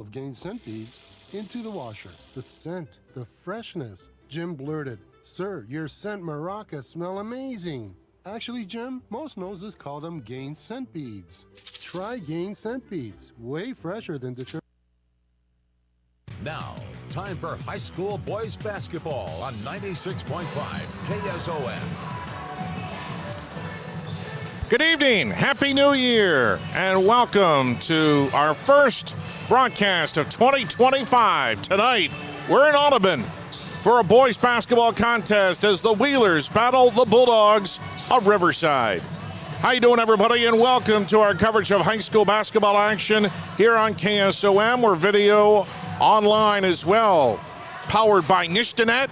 of Gain scent beads into the washer. The scent, the freshness. Jim blurted, "Sir, your scent maracas smell amazing." Actually, Jim, most noses call them Gain scent beads. Try Gain scent beads. Way fresher than Detroit. Now, time for high school boys basketball on 96.5 KSOM. Good evening, Happy New Year, and welcome to our first broadcast of 2025. Tonight, we're in Audubon for a boys basketball contest as the Wheelers battle the Bulldogs of Riverside. How you doing, everybody, and welcome to our coverage of high school basketball action here on KSOM. We're video online as well, powered by Nishtanet.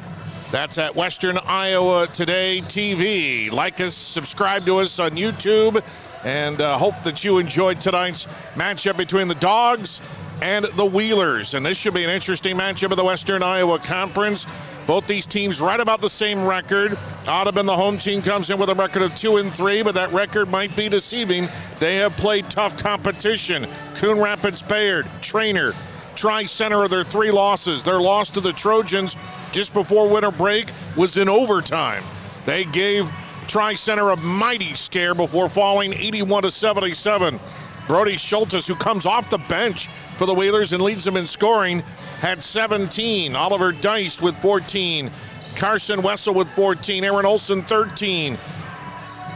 That's at Western Iowa Today TV. Like us, subscribe to us on YouTube, and hope that you enjoyed tonight's matchup between the Dogs and the Wheelers. And this should be an interesting matchup of the Western Iowa Conference. Both these teams right about the same record. Audubon, the home team, comes in with a record of 2-3, but that record might be deceiving. They have played tough competition. Coon Rapids Bayard, Trainer, Tri-Center are their three losses. Their loss to the Trojans just before winter break was in overtime. They gave Tri-Center a mighty scare before falling 81-77. Brody Schultes, who comes off the bench for the Wheelers and leads them in scoring, had 17. Oliver Deist with 14. Carson Wessel with 14. Aaron Olson, 13.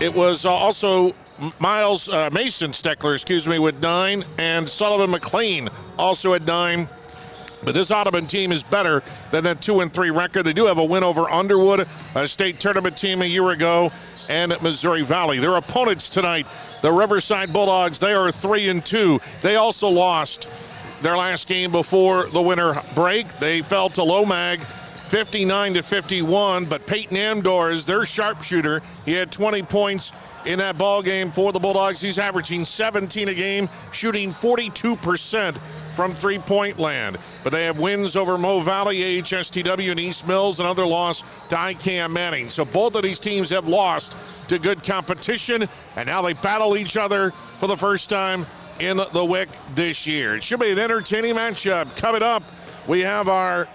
It was also Mason Steckler, with 9, and Sullivan McLean also at 9. But this Audubon team is better than that 2-3 record. They do have a win over Underwood, a state tournament team a year ago, and Missouri Valley. Their opponents tonight, the Riverside Bulldogs, they are 3-2. They also lost their last game before the winter break. They fell to Lomag 59-51, but Peyton Amdor is their sharpshooter. He had 20 points in that ball game for the Bulldogs. He's averaging 17 a game, shooting 42% from three-point land. But they have wins over Mo Valley, AHSTW, and East Mills, another loss to ICAM Manning. So both of these teams have lost to good competition, and now they battle each other for the first time in the WIC this year. It should be an entertaining matchup. Coming up, we have our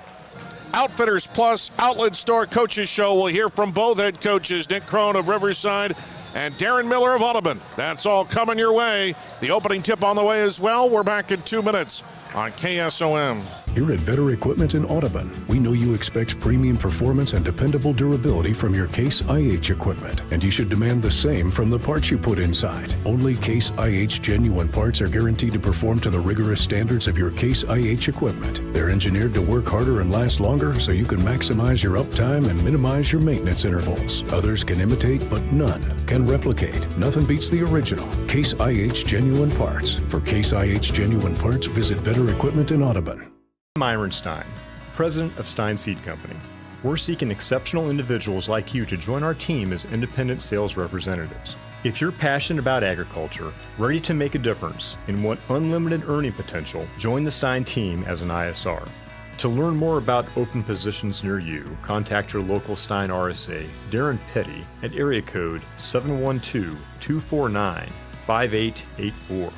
Outfitters Plus Outlet Store Coaches Show. We'll hear from both head coaches, Nick Crone of Riverside and Darren Miller of Audubon. That's all coming your way. The opening tip on the way as well. We're back in 2 minutes on KSOM. Here at Vetter Equipment in Audubon, we know you expect premium performance and dependable durability from your Case IH equipment, and you should demand the same from the parts you put inside. Only Case IH genuine parts are guaranteed to perform to the rigorous standards of your Case IH equipment. They're engineered to work harder and last longer so you can maximize your uptime and minimize your maintenance intervals. Others can imitate, but none can replicate. Nothing beats the original Case IH genuine parts. For Case IH genuine parts, visit Vetter Equipment in Audubon. I'm Myron Stein, president of Stein Seed Company. We're seeking exceptional individuals like you to join our team as independent sales representatives. If you're passionate about agriculture, ready to make a difference, and want unlimited earning potential, join the Stein team as an ISR. To learn more about open positions near you, contact your local Stein RSA, Darren Petty, at area code 712-249-5884.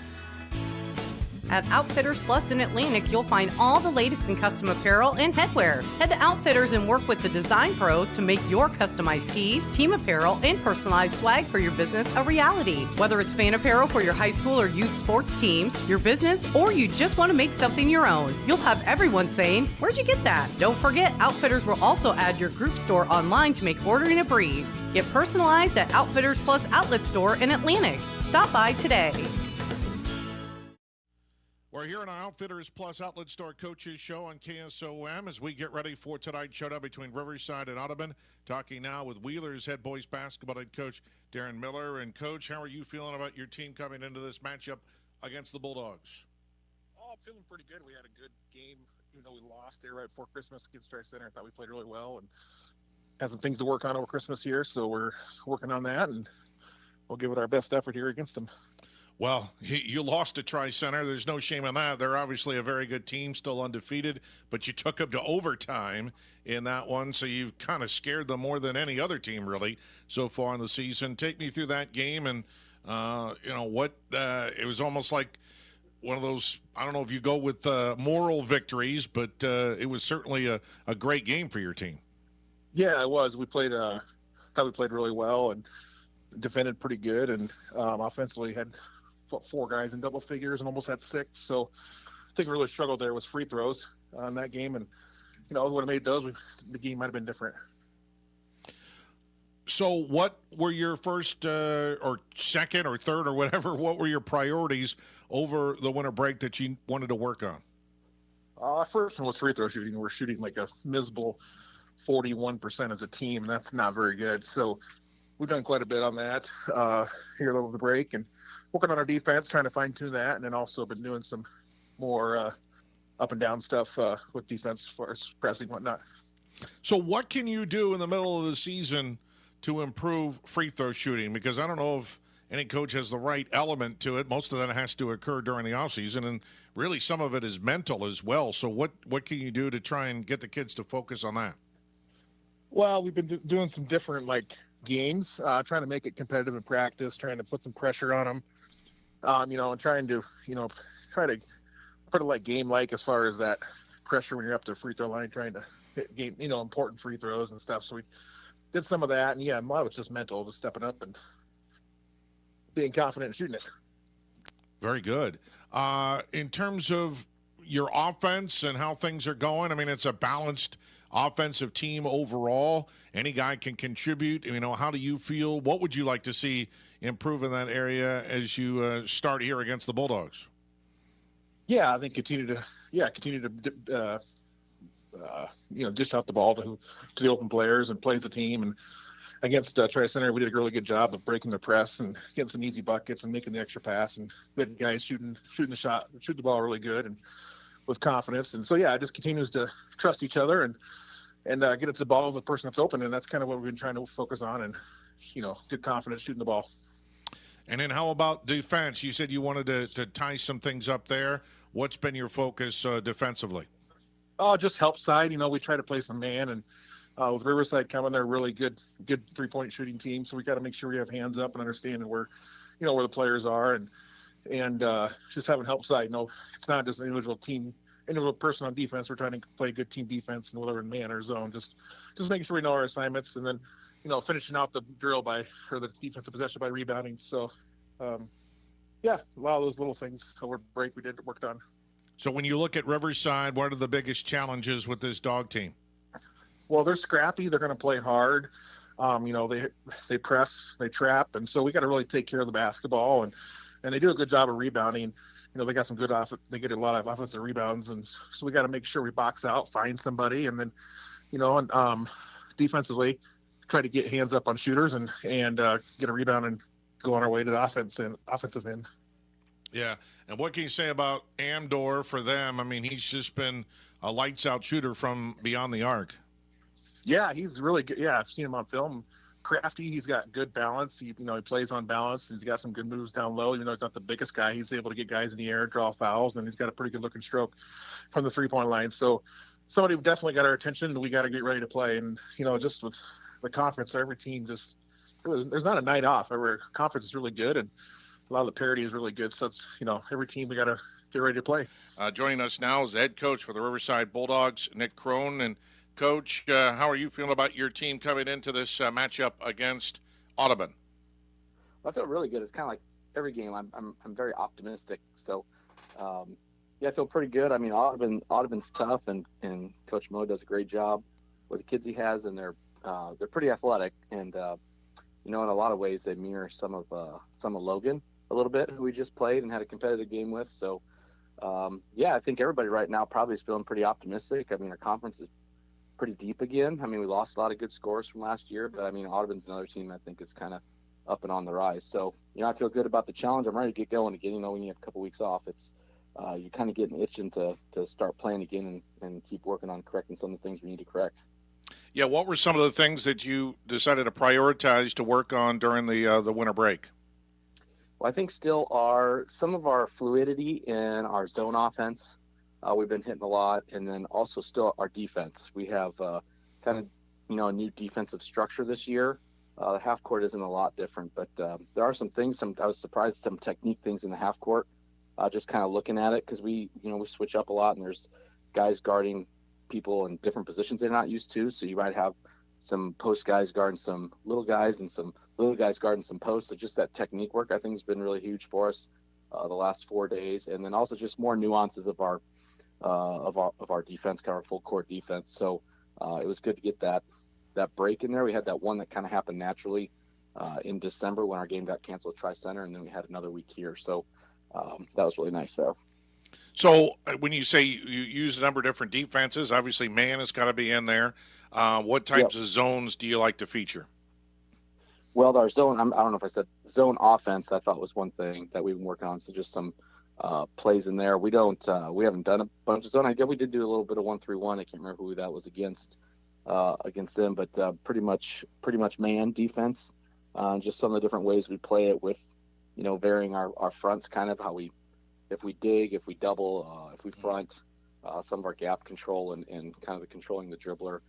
At Outfitters Plus in Atlantic, you'll find all the latest in custom apparel and headwear. Head to Outfitters and work with the design pros to make your customized tees, team apparel, and personalized swag for your business a reality. Whether it's fan apparel for your high school or youth sports teams, your business, or you just want to make something your own, you'll have everyone saying, "Where'd you get that?" Don't forget, Outfitters will also add your group store online to make ordering a breeze. Get personalized at Outfitters Plus Outlet Store in Atlantic. Stop by today. We're here in our Outfitters Plus Outlet Store Coaches Show on KSOM as we get ready for tonight's showdown between Riverside and Audubon. Talking now with Wheelers head boys basketball head coach Darren Miller. And, Coach, how are you feeling about your team coming into this matchup against the Bulldogs? Oh, I'm feeling pretty good. We had a good game, even though we lost there right before Christmas against Tri-Center. I thought we played really well and had some things to work on over Christmas here, so we're working on that, and we'll give it our best effort here against them. Well, you lost to Tri-Center. There's no shame in that. They're obviously a very good team, still undefeated, but you took them to overtime in that one, so you've kind of scared them more than any other team, really, so far in the season. Take me through that game and, what it was almost like one of those, I don't know if you go with moral victories, but it was certainly a great game for your team. Yeah, it was. We played, thought we played really well and defended pretty good, and offensively had 4 guys in double figures and almost had 6. So I think we really struggled there with free throws on that game, and would have made those, the game might have been different. So what were your first or second or third or whatever, what were your priorities over the winter break that you wanted to work on? First one was free throw shooting. We're shooting like a miserable 41% as a team, and that's not very good. So we've done quite a bit on that here over the break, and working on our defense, trying to fine-tune that, and then also been doing some more up and down stuff with defense as far as pressing and whatnot. So what can you do in the middle of the season to improve free throw shooting? Because I don't know if any coach has the right element to it. Most of that has to occur during the offseason, and really some of it is mental as well. So what can you do to try and get the kids to focus on that? Well, we've been doing some different games, trying to make it competitive in practice, trying to put some pressure on them, and trying to try to put it game-like as far as that pressure when you're up to the free throw line, trying to hit game, important free throws and stuff. So we did some of that, and a lot of it's just mental, just stepping up and being confident in shooting it. Very good. In terms of your offense and how things are going, I mean, it's a balanced offensive team overall. Any guy can contribute. How do you feel? What would you like to see improve in that area as you start here against the Bulldogs? Yeah, I think continue to dish out the ball to the open players and play as a team. And against Tri-Center, we did a really good job of breaking the press and getting some easy buckets and making the extra pass. And we had guys shooting the ball really good and with confidence. And so, it just continues to trust each other and get it to the ball of the person that's open. And that's kind of what we've been trying to focus on and, get confidence shooting the ball. And then how about defense? You said you wanted to tie some things up there. What's been your focus defensively? Just help side. We try to play some man, and with Riverside coming, they're a really good 3-point shooting team. So we got to make sure we have hands up and understanding where the players are, and just having help side. It's not just an individual person on defense. We're trying to play good team defense, and whether we're in man or zone, just making sure we know our assignments, and then finishing out the drill or the defensive possession by rebounding. So, a lot of those little things over break we worked on. So when you look at Riverside, what are the biggest challenges with this dog team? Well, they're scrappy. They're going to play hard. They press, they trap, and so we got to really take care of the basketball, and they do a good job of rebounding. They got some good they get a lot of offensive rebounds, and so we got to make sure we box out, find somebody, and then, defensively, try to get hands up on shooters and get a rebound and go on our way to the offensive end. Yeah, and what can you say about Amdor for them? I mean, he's just been a lights-out shooter from beyond the arc. Yeah, he's really good. Yeah, I've seen him on film. Crafty, he's got good balance. He plays on balance. He's got some good moves down low. Even though he's not the biggest guy, he's able to get guys in the air, draw fouls, and he's got a pretty good-looking stroke from the three-point line. So somebody definitely got our attention, and we got to get ready to play. And, just with the conference, every team there's not a night off. Every conference is really good, and a lot of the parity is really good. So it's, every team we got to get ready to play. Joining us now is the head coach for the Riverside Bulldogs, Nick Crone. And Coach, how are you feeling about your team coming into this matchup against Audubon? I feel really good. It's kind of like every game. I'm very optimistic. So, I feel pretty good. I mean, Audubon's tough, and Coach Mo does a great job with the kids he has, and they're pretty athletic, and in a lot of ways they mirror some of Logan a little bit, who we just played and had a competitive game with. So, I think everybody right now probably is feeling pretty optimistic. I mean, our conference is pretty deep again. I mean, we lost a lot of good scores from last year, but I mean, Audubon's another team I think is kind of up and on the rise. So, I feel good about the challenge. I'm ready to get going again. When you have a couple weeks off, it's you're kind of getting itching to start playing again and keep working on correcting some of the things we need to correct. Yeah, what were some of the things that you decided to prioritize to work on during the winter break? Well, I think still some of our fluidity in our zone offense. We've been hitting a lot, and then also still our defense. We have kind of a new defensive structure this year. The half court isn't a lot different, but there are some things. I was surprised at some technique things in the half court just kind of looking at it, because we switch up a lot, and there's guys guarding people in different positions they're not used to. So you might have some post guys guarding some little guys and some little guys guarding some posts. So just that technique work, I think, has been really huge for us the last 4 days. And then also just more nuances of our defense, kind of our full court defense. So it was good to get that break in there. We had that one that kind of happened naturally in December when our game got canceled at Tri-Center, and then we had another week here. So that was really nice there. So when you say you use a number of different defenses, obviously man has got to be in there. What types of zones do you like to feature? Well, our zone, I don't know if I said zone offense, I thought was one thing that we've been working on. So just some plays in there. We haven't done a bunch of zone. I guess we did do a little bit of 1-3-1. I can't remember who that was against them, but pretty much man defense. Just some of the different ways we play it with, varying our fronts, kind of if we dig, if we double, if we front, some of our gap control and kind of the controlling the dribbler,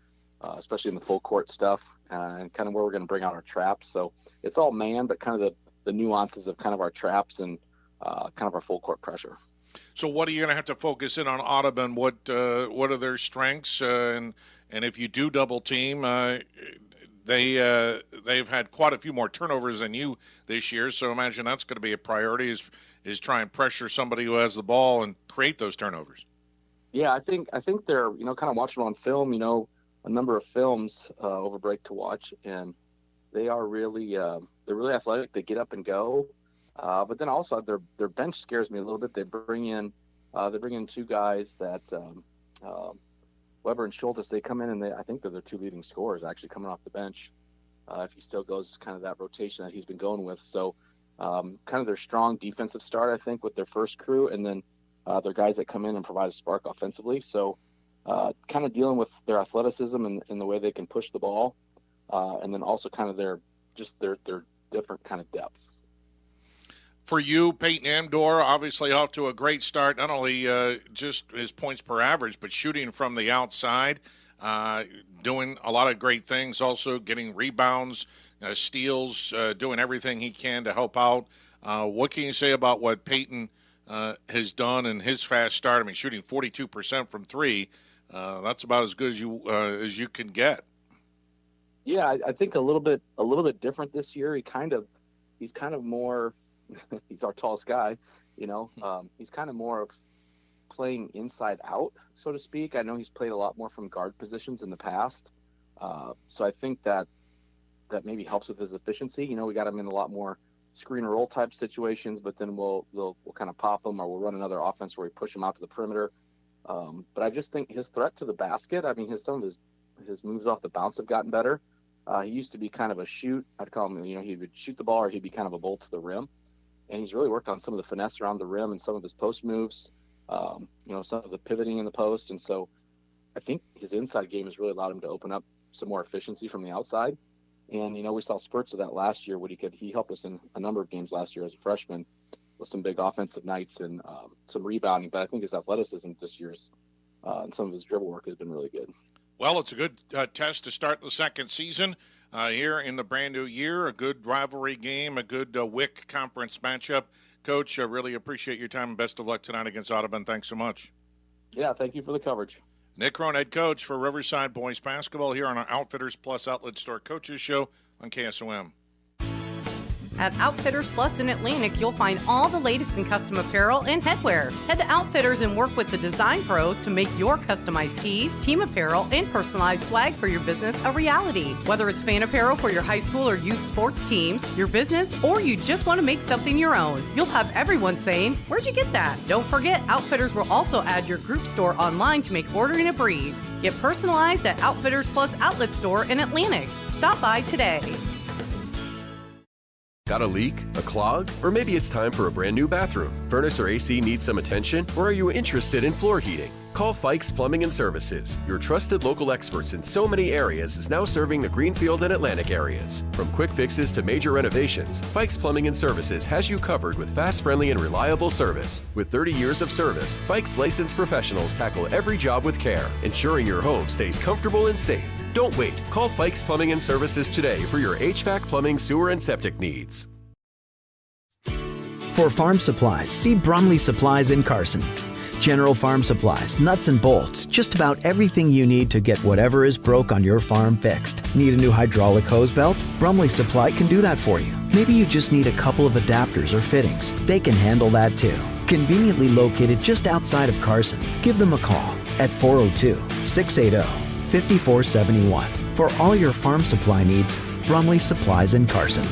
especially in the full court stuff, and kind of where we're going to bring out our traps. So it's all man, but kind of the nuances of kind of our traps and kind of our full court pressure. So what are you going to have to focus in on Audubon? What are their strengths? And if you do double team, they've had quite a few more turnovers than you this year. So imagine that's going to be a priority is try and pressure somebody who has the ball and create those turnovers. Yeah, I think they're, kind of watching on film, a number of films over break to watch, and they are really they're really athletic. They get up and go, but then also their bench scares me a little bit. They bring in two guys that Weber and Schultes. They come in and I think they're the two leading scorers actually coming off the bench. If he still goes kind of that rotation that he's been going with, so kind of their strong defensive start, I think, with their first crew, and then they're guys that come in and provide a spark offensively. So kind of dealing with their athleticism and the way they can push the ball, and then also kind of their different kind of depth. For you, Peyton Amdor, obviously off to a great start, not only just his points per average, but shooting from the outside, doing a lot of great things, also getting rebounds, steals, doing everything he can to help out. What can you say about what Peyton has done in his fast start? I mean, shooting 42% from three, that's about as good as you can get. Yeah, I think a little bit different this year. He's kind of more. He's our tallest guy, He's kind of more of playing inside out, so to speak. I know he's played a lot more from guard positions in the past, so I think that maybe helps with his efficiency. We got him in a lot more screen roll type situations, but then we'll kind of pop him, or we'll run another offense where we push him out to the perimeter. But I just think his threat to the basket, I mean, some of his moves off the bounce have gotten better. He used to be kind of a shoot. I'd call him, he would shoot the ball, or he'd be kind of a bolt to the rim. And he's really worked on some of the finesse around the rim and some of his post moves, some of the pivoting in the post. And so I think his inside game has really allowed him to open up some more efficiency from the outside. And, we saw spurts of that last year when he helped us in a number of games last year as a freshman with some big offensive nights and some rebounding. But I think his athleticism this year's and some of his dribble work has been really good. Well, it's a good test to start the second season here in the brand new year. A good rivalry game, a good WIC conference matchup. Coach, I really appreciate your time and best of luck tonight against Audubon. Thanks so much. Yeah, thank you for the coverage. Nick Crone, head coach for Riverside Boys Basketball here on our Outfitters Plus Outlet Store Coaches Show on KSOM. At Outfitters Plus in Atlantic, you'll find all the latest in custom apparel and headwear. Head to Outfitters and work with the design pros to make your customized tees, team apparel, and personalized swag for your business a reality. Whether it's fan apparel for your high school or youth sports teams, your business, or you just want to make something your own, you'll have everyone saying, "Where'd you get that?" Don't forget, Outfitters will also add your group store online to make ordering a breeze. Get personalized at Outfitters Plus Outlet Store in Atlantic. Stop by today. Got a leak? A clog? Or maybe it's time for a brand new bathroom. Furnace or AC needs some attention? Or are you interested in floor heating? Call Fikes Plumbing and Services. Your trusted local experts in so many areas is now serving the Greenfield and Atlantic areas. From quick fixes to major renovations, Fikes Plumbing and Services has you covered with fast, friendly, and reliable service. With 30 years of service, Fikes licensed professionals tackle every job with care, ensuring your home stays comfortable and safe. Don't wait. Call Fikes Plumbing and Services today for your HVAC, plumbing, sewer, and septic needs. For farm supplies, see Brumley Supplies in Carson. General Farm Supplies, nuts and bolts, just about everything you need to get whatever is broke on your farm fixed. Need a new hydraulic hose belt? Brumley Supply can do that for you. Maybe you just need a couple of adapters or fittings. They can handle that too. Conveniently located just outside of Carson. Give them a call at 402-680-5471. For all your farm supply needs, Brumley Supplies in Carson.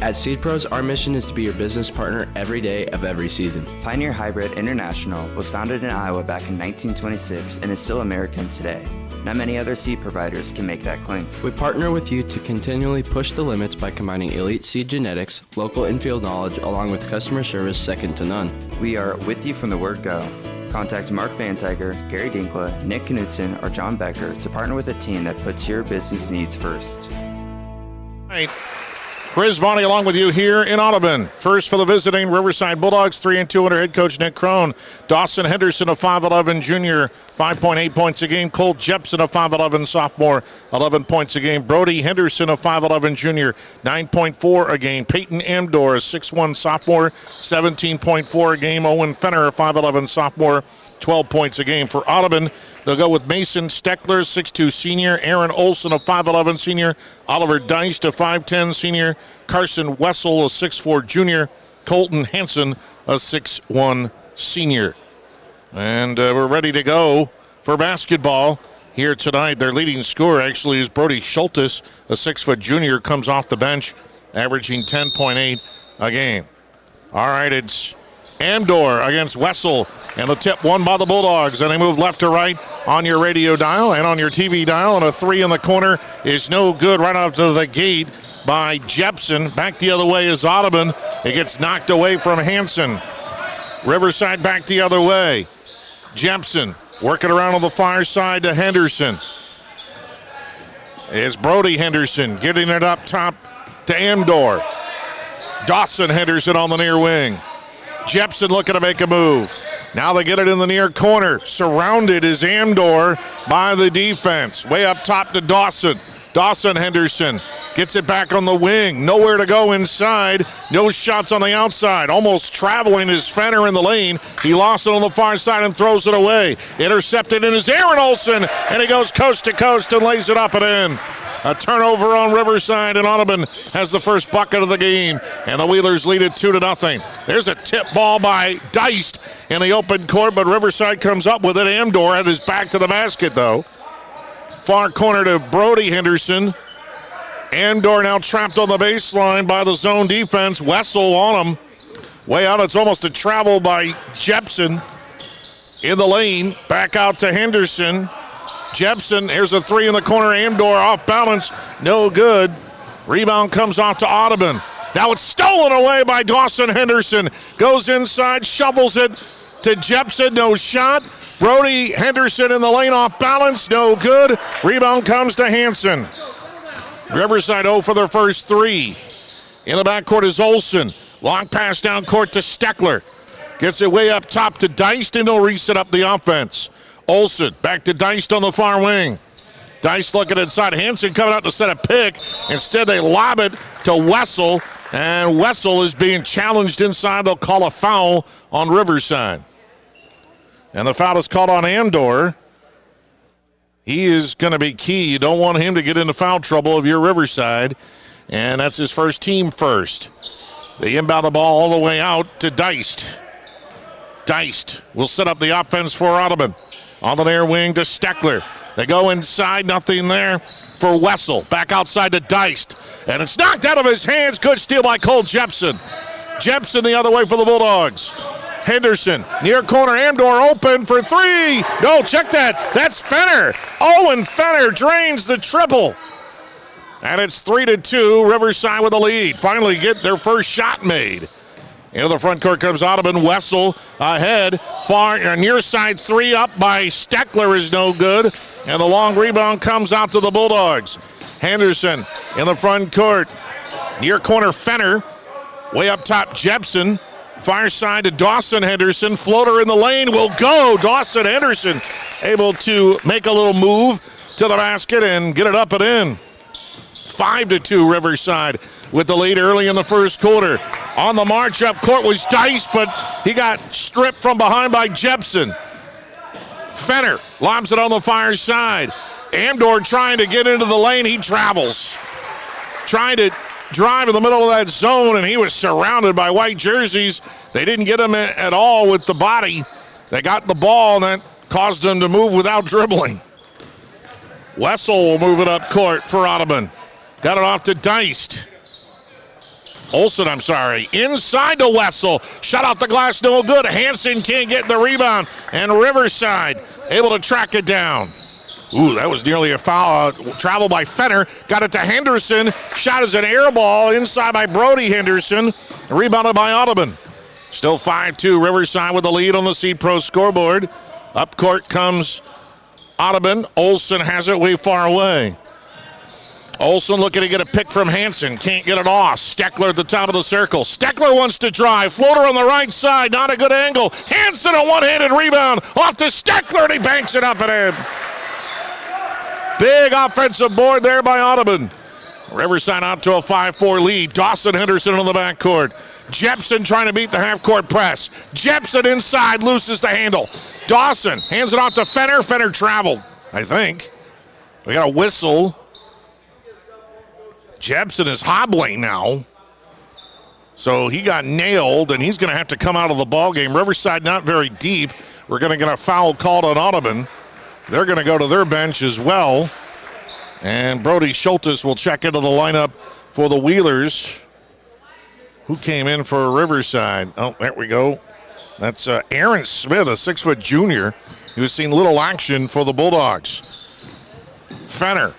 At Seed Pros, our mission is to be your business partner every day of every season. Pioneer Hybrid International was founded in Iowa back in 1926 and is still American today. Not many other seed providers can make that claim. We partner with you to continually push the limits by combining elite seed genetics, local infield knowledge, along with customer service second to none. We are with you from the word go. Contact Mark Van Tiger, Gary Dinkla, Nick Knudsen, or John Becker to partner with a team that puts your business needs first. Right. Chris Varney along with you here in Audubon. First for the visiting Riverside Bulldogs, 3-2 under head coach Nick Crone. Dawson Henderson, a 5'11 junior, 5.8 points a game. Cole Jepson, a 5'11 sophomore, 11 points a game. Brody Henderson, a 5'11 junior, 9.4 a game. Peyton Amdor, a 6'1 sophomore, 17.4 a game. Owen Fenner, a 5'11 sophomore, 12 points a game. For Audubon, they'll go with Mason Steckler, 6'2 senior. Aaron Olson, a 5'11 senior. Oliver Deist, a 5'10 senior. Carson Wessel, a 6'4 junior. Colton Hansen, a 6'1 senior. And we're ready to go for basketball here tonight. Their leading scorer actually is Brody Schultes, a 6' junior, comes off the bench, averaging 10.8 a game. All right, it's Amdor against Wessel, and the tip won by the Bulldogs. And they move left to right on your radio dial and on your TV dial, and a three in the corner is no good right off to the gate by Jepson. Back the other way is Audubon. It gets knocked away from Hansen. Riverside back the other way. Jepson working around on the far side to Henderson. Is Brody Henderson getting it up top to Amdor. Dawson Henderson on the near wing. Jepson looking to make a move. Now they get it in the near corner. Surrounded is Amdor by the defense. Way up top to Dawson. Dawson Henderson gets it back on the wing. Nowhere to go inside. No shots on the outside. Almost traveling is Fenner in the lane. He lost it on the far side and throws it away. Intercepted in is Aaron Olson, and he goes coast to coast and lays it up and in. A turnover on Riverside, and Audubon has the first bucket of the game, and the Wheelers lead it 2-0. There's a tip ball by Deist in the open court, but Riverside comes up with it. Amdor had his back to the basket, though. Far corner to Brody Henderson. Amdor now trapped on the baseline by the zone defense. Wessel on him. Way out, it's almost a travel by Jepson in the lane. Back out to Henderson. Jepson, here's a three in the corner. Amdor off balance, no good. Rebound comes off to Audubon. Now it's stolen away by Dawson Henderson. Goes inside, shovels it to Jepson, no shot. Brody Henderson in the lane off balance, no good. Rebound comes to Hansen. Riverside 0 for their first three. In the backcourt is Olson. Long pass down court to Steckler. Gets it way up top to Deist, and he'll reset up the offense. Olson back to Deist on the far wing. Deist looking inside. Hansen coming out to set a pick. Instead, they lob it to Wessel, and Wessel is being challenged inside. They'll call a foul on Riverside. And the foul is called on Amdor. He is going to be key. You don't want him to get into foul trouble if you're Riverside, and that's his first team first. They inbound the ball all the way out to Deist. Deist will set up the offense for Audubon. On the near wing to Steckler. They go inside, nothing there for Wessel. Back outside to Deist. And it's knocked out of his hands. Good steal by Cole Jepson. Jepson the other way for the Bulldogs. Henderson, near corner, Amdor open for three. No, check that. That's Fenner. Owen Fenner drains the triple. And it's 3-2, Riverside with the lead. Finally get their first shot made. Into the front court comes Audubon. Wessel ahead. Far near side three up by Steckler is no good. And the long rebound comes out to the Bulldogs. Henderson in the front court. Near corner Fenner. Way up top Jepson. Far side to Dawson Henderson. Floater in the lane will go. Dawson Henderson able to make a little move to the basket and get it up and in. 5-2 Riverside with the lead early in the first quarter. On the march up court was Dice, but he got stripped from behind by Jepson. Fenner lobs it on the far side. Amdor trying to get into the lane. He travels. Trying to drive in the middle of that zone, and he was surrounded by white jerseys. They didn't get him at all with the body. They got the ball, and that caused him to move without dribbling. Wessel will move it up court for Audubon. Got it off to Deist. Olsen, inside to Wessel. Shot off the glass, no good. Hansen can't get the rebound, and Riverside able to track it down. Ooh, that was nearly a foul. Travel by Fenner. Got it to Henderson. Shot is an air ball inside by Brody Henderson. Rebounded by Audubon. Still 5-2. Riverside with the lead on the Seed Pro scoreboard. Up court comes Audubon. Olsen has it way far away. Olsen looking to get a pick from Hansen. Can't get it off. Steckler at the top of the circle. Steckler wants to drive. Floater on the right side. Not a good angle. Hansen a one-handed rebound. Off to Steckler, and he banks it up and in. Big offensive board there by Audubon. Riverside out to a 5-4 lead. Dawson Henderson on the backcourt. Jepson trying to beat the half-court press. Jepson inside, loses the handle. Dawson hands it off to Fenner. Fenner traveled, I think. We got a whistle. Jepson is hobbling now. So he got nailed, and he's going to have to come out of the ballgame. Riverside not very deep. We're going to get a foul called on Audubon. They're going to go to their bench as well. And Brody Schultes will check into the lineup for the Wheelers. Who came in for Riverside? Oh, there we go. That's Aaron Smith, a 6-foot junior, who's seen little action for the Bulldogs. Fenner,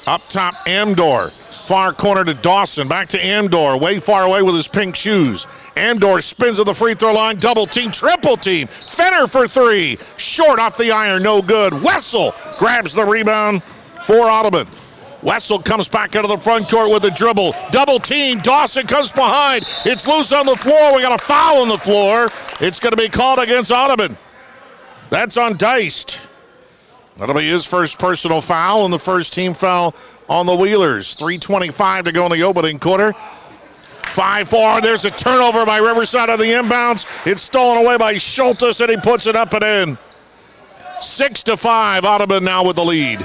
up top, Amdor. Far corner to Dawson, back to Amdor, way far away with his pink shoes. Amdor spins at the free throw line, double team, triple team. Fenner for three, short off the iron, no good. Wessel grabs the rebound for Audubon. Wessel comes back out of the front court with a dribble. Double team, Dawson comes behind. It's loose on the floor, we got a foul on the floor. It's gonna be called against Audubon. That's on Deist. That'll be his first personal foul and the first team foul on the Wheelers. 3:25 to go in the opening quarter. 5-4, there's a turnover by Riverside on the inbounds. It's stolen away by Schultes, and he puts it up and in. 6-5, Audubon now with the lead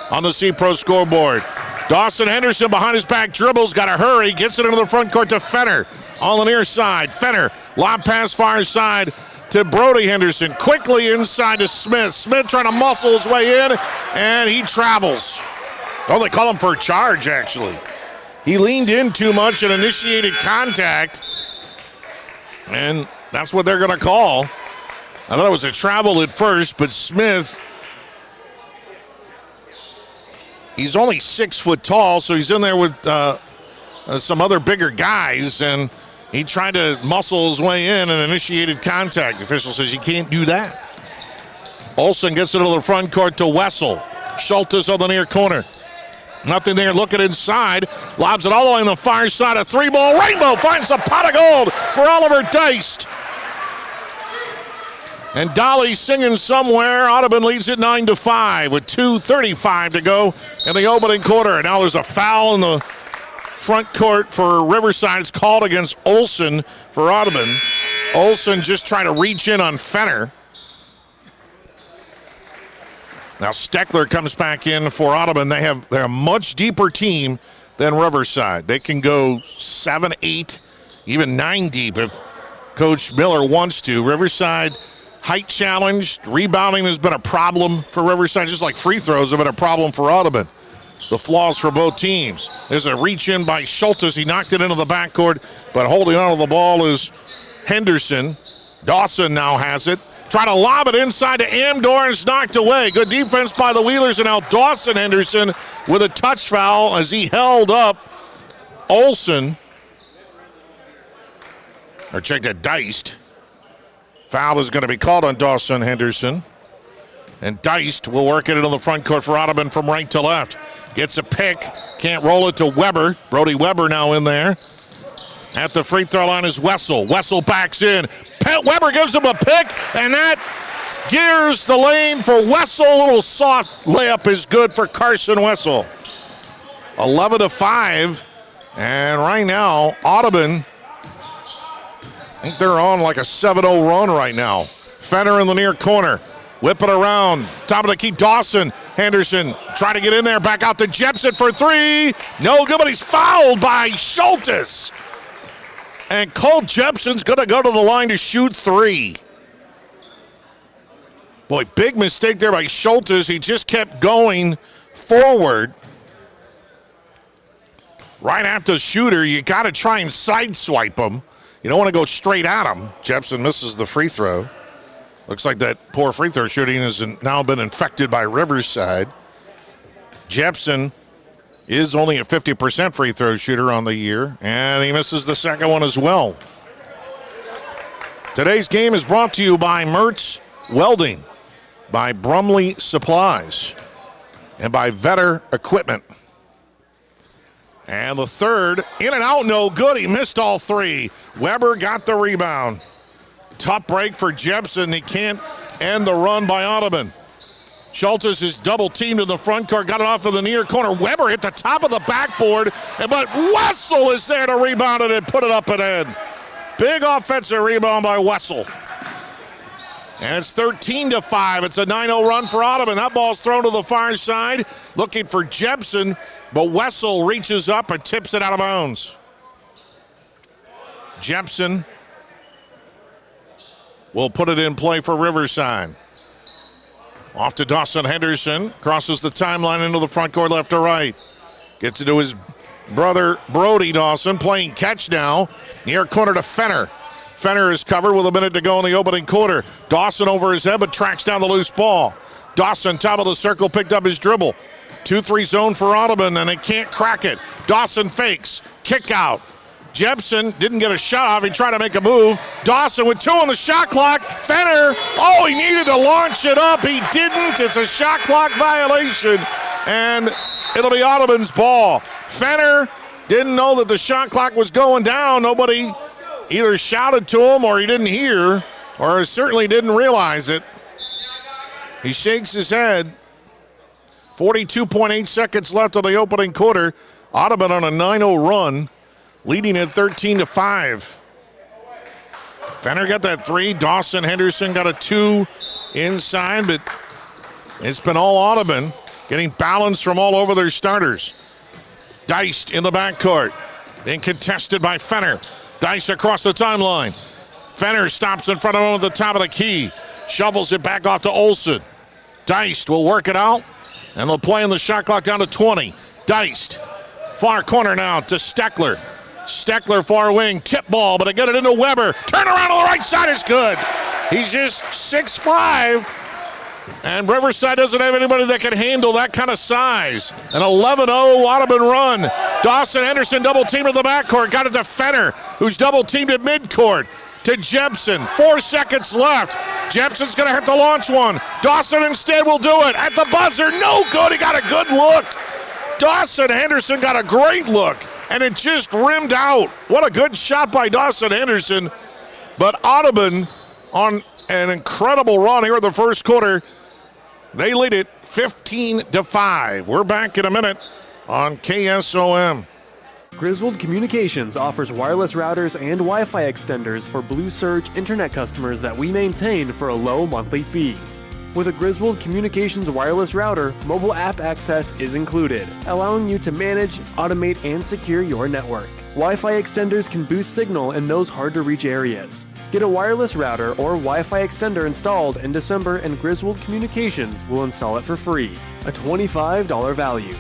on the C-Pro scoreboard. Dawson Henderson behind his back dribbles, got to hurry, gets it into the front court to Fenner on the near side. Fenner, lob pass far side to Brody Henderson. Quickly inside to Smith. Smith trying to muscle his way in, and he travels. Oh, they call him for a charge, actually. He leaned in too much and initiated contact, and that's what they're going to call. I thought it was a travel at first, but Smith, he's only 6 foot tall, so he's in there with some other bigger guys, and he tried to muscle his way in and initiated contact. The official says you can't do that. Olsen gets it to the front court to Wessel. Schultes on the near corner. Nothing there, looking inside. Lobs it all the way on the far side. A three-ball rainbow finds a pot of gold for Oliver Deist. And Dolly singing somewhere. Audubon leads it 9-5 with 2:35 to go in the opening quarter. And now there's a foul in the front court for Riverside. It's called against Olsen for Audubon. Olsen just trying to reach in on Fenner. Now Steckler comes back in for Audubon. They're a much deeper team than Riverside. They can go 7, 8, even 9 deep if Coach Miller wants to. Riverside height challenged. Rebounding has been a problem for Riverside, just like free throws have been a problem for Audubon. The flaws for both teams. There's a reach in by Schultes. He knocked it into the backcourt, but holding on to the ball is Henderson. Dawson now has it. Trying to lob it inside to Amdor, and it's knocked away. Good defense by the Wheelers, and now Dawson Henderson with a touch foul as he held up Olsen. Or check that, Deist. Foul is going to be called on Dawson Henderson. And Deist will work it into the front court for Audubon from right to left. Gets a pick, can't roll it to Weber. Brody Weber now in there. At the free throw line is Wessel. Wessel backs in. Weber gives him a pick, and that gears the lane for Wessel. A little soft layup is good for Carson Wessel. 11-5, and right now Audubon think they're on like a 7-0 run right now. Fenner in the near corner. Whip it around. Top of the key, Dawson. Henderson trying to get in there. Back out to Jepson for three. No good, but he's fouled by Schultes. And Cole Jepson's going to go to the line to shoot three. Boy, big mistake there by Schultes. He just kept going forward. Right after the shooter, you got to try and sideswipe him. You don't want to go straight at him. Jepson misses the free throw. Looks like that poor free throw shooting has now been infected by Riverside. Jepson is only a 50% free throw shooter on the year, and he misses the second one as well. Today's game is brought to you by Mertz Welding, by Brumley Supplies, and by Vetter Equipment. And the third, in and out, no good. He missed all three. Weber got the rebound. Tough break for Jepson. He can't end the run by Audubon. Schultes is double teamed in the front court, got it off of the near corner. Weber hit the top of the backboard, but Wessel is there to rebound it and put it up and in. Big offensive rebound by Wessel. And it's 13-5. It's a 9-0 run for Audubon. That ball's thrown to the far side, looking for Jepson, but Wessel reaches up and tips it out of bounds. Jepson will put it in play for Riverside. Off to Dawson Henderson. Crosses the timeline into the front court left to right. Gets it to his brother Brody Dawson. Playing catch now. Near corner to Fenner. Fenner is covered with a minute to go in the opening quarter. Dawson over his head but tracks down the loose ball. Dawson, top of the circle, picked up his dribble. 2-3 zone for Audubon, and they can't crack it. Dawson fakes. Kick out. Jepson didn't get a shot off. He tried to make a move. Dawson with 2 on the shot clock. Fenner, he needed to launch it up. He didn't. It's a shot clock violation, and it'll be Audubon's ball. Fenner didn't know that the shot clock was going down. Nobody either shouted to him or he didn't hear or certainly didn't realize it. He shakes his head. 42.8 seconds left of the opening quarter. Audubon on a 9-0 run, leading at 13-5. Fenner got that 3. Dawson Henderson got a 2 inside, but it's been all Audubon, getting balance from all over their starters. Diced in the backcourt, being contested by Fenner. Dice across the timeline. Fenner stops in front of him at the top of the key. Shovels it back off to Olsen. Diced will work it out, and they'll play in the shot clock down to 20. Diced, far corner now to Steckler. Steckler far wing, tip ball, but they get it into Weber. Turn around on the right side is good. He's just 6'5", and Riverside doesn't have anybody that can handle that kind of size. An 11-0 Audubon run. Dawson Henderson double teamed in the backcourt, got it to Fenner, who's double teamed at midcourt. To Jepson, 4 seconds left. Jepson's gonna have to launch one. Dawson instead will do it. At the buzzer, no good, he got a good look. Dawson Henderson got a great look, and it just rimmed out. What a good shot by Dawson Henderson. But Audubon on an incredible run here in the first quarter. They lead it 15-5. We're back in a minute on KSOM. Griswold Communications offers wireless routers and Wi-Fi extenders for Blue Surge internet customers that we maintain for a low monthly fee. With a Griswold Communications wireless router, mobile app access is included, allowing you to manage, automate, and secure your network. Wi-Fi extenders can boost signal in those hard-to-reach areas. Get a wireless router or Wi-Fi extender installed in December, and Griswold Communications will install it for free, a $25 value.